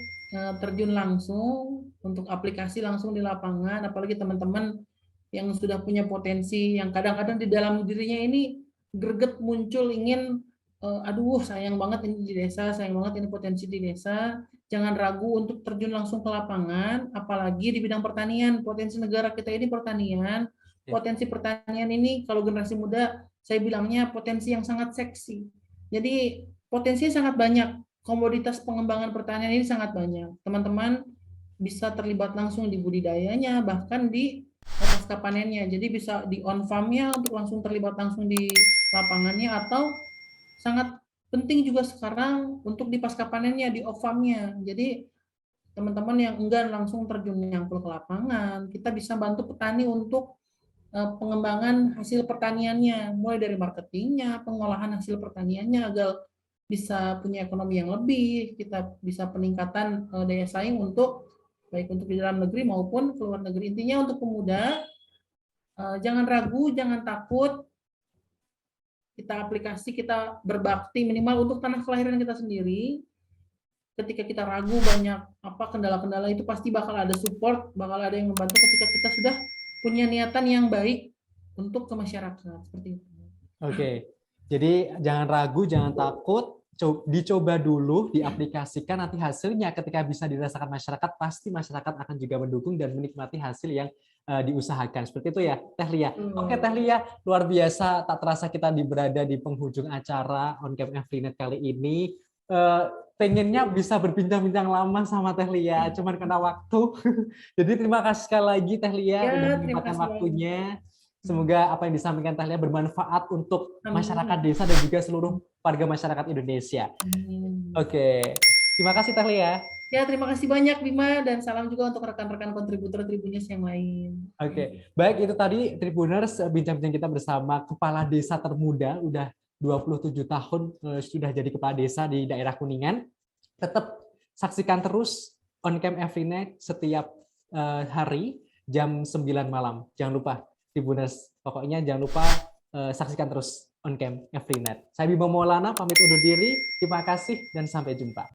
terjun langsung, untuk aplikasi langsung di lapangan, apalagi teman-teman yang sudah punya potensi, yang kadang-kadang di dalam dirinya ini greget muncul ingin, aduh sayang banget ini di desa, sayang banget ini potensi di desa, jangan ragu untuk terjun langsung ke lapangan, apalagi di bidang pertanian, potensi negara kita ini pertanian, potensi pertanian ini kalau generasi muda, saya bilangnya potensi yang sangat seksi. Jadi potensinya sangat banyak, komoditas pengembangan pertanian ini sangat banyak. Teman-teman bisa terlibat langsung di budidayanya, bahkan di pasca panennya. Jadi bisa di on farm-nya untuk langsung terlibat langsung di lapangannya, atau sangat penting juga sekarang untuk di pasca panennya, di off farm-nya. Jadi teman-teman yang enggan langsung terjun nyangkul ke lapangan, kita bisa bantu petani untuk pengembangan hasil pertaniannya, mulai dari marketingnya, pengolahan hasil pertaniannya agar bisa punya ekonomi yang lebih, kita bisa peningkatan daya saing untuk baik untuk di dalam negeri maupun ke luar negeri. Intinya untuk pemuda, jangan ragu, jangan takut, kita aplikasi, kita berbakti minimal untuk tanah kelahiran kita sendiri. Ketika kita ragu banyak apa kendala-kendala itu pasti bakal ada support, bakal ada yang membantu ketika kita sudah punya niatan yang baik untuk ke masyarakat seperti itu. Oke, jadi jangan ragu, jangan takut, dicoba dulu, diaplikasikan, nanti hasilnya ketika bisa dirasakan masyarakat, pasti masyarakat akan juga mendukung dan menikmati hasil yang diusahakan. Seperti itu ya, Teh Lia. Oke, Teh Lia, luar biasa, tak terasa kita berada di penghujung acara On Cam Freenet kali ini. Pengennya bisa berbincang-bincang lama sama Teh Lia, cuman karena waktu. Jadi terima kasih sekali lagi Teh Lia udah Ya, terima menyempatkan kasih banyak. waktunya. Semoga apa yang disampaikan Teh Lia bermanfaat untuk masyarakat Amin. desa dan juga seluruh warga masyarakat Indonesia. Amin. Oke, terima kasih Teh Lia. Ya, terima kasih banyak Bima dan salam juga untuk rekan-rekan kontributor Tribunnews yang lain. Oke, baik itu tadi Tribuners bincang-bincang kita bersama Kepala Desa termuda, udah 27 tahun sudah jadi Kepala Desa di daerah Kuningan. Tetap saksikan terus On Cam Freenet setiap hari jam 9 malam. Jangan lupa Tribuners, pokoknya jangan lupa saksikan terus On Cam Freenet. Saya Bima Maulana pamit undur diri. Terima kasih dan sampai jumpa.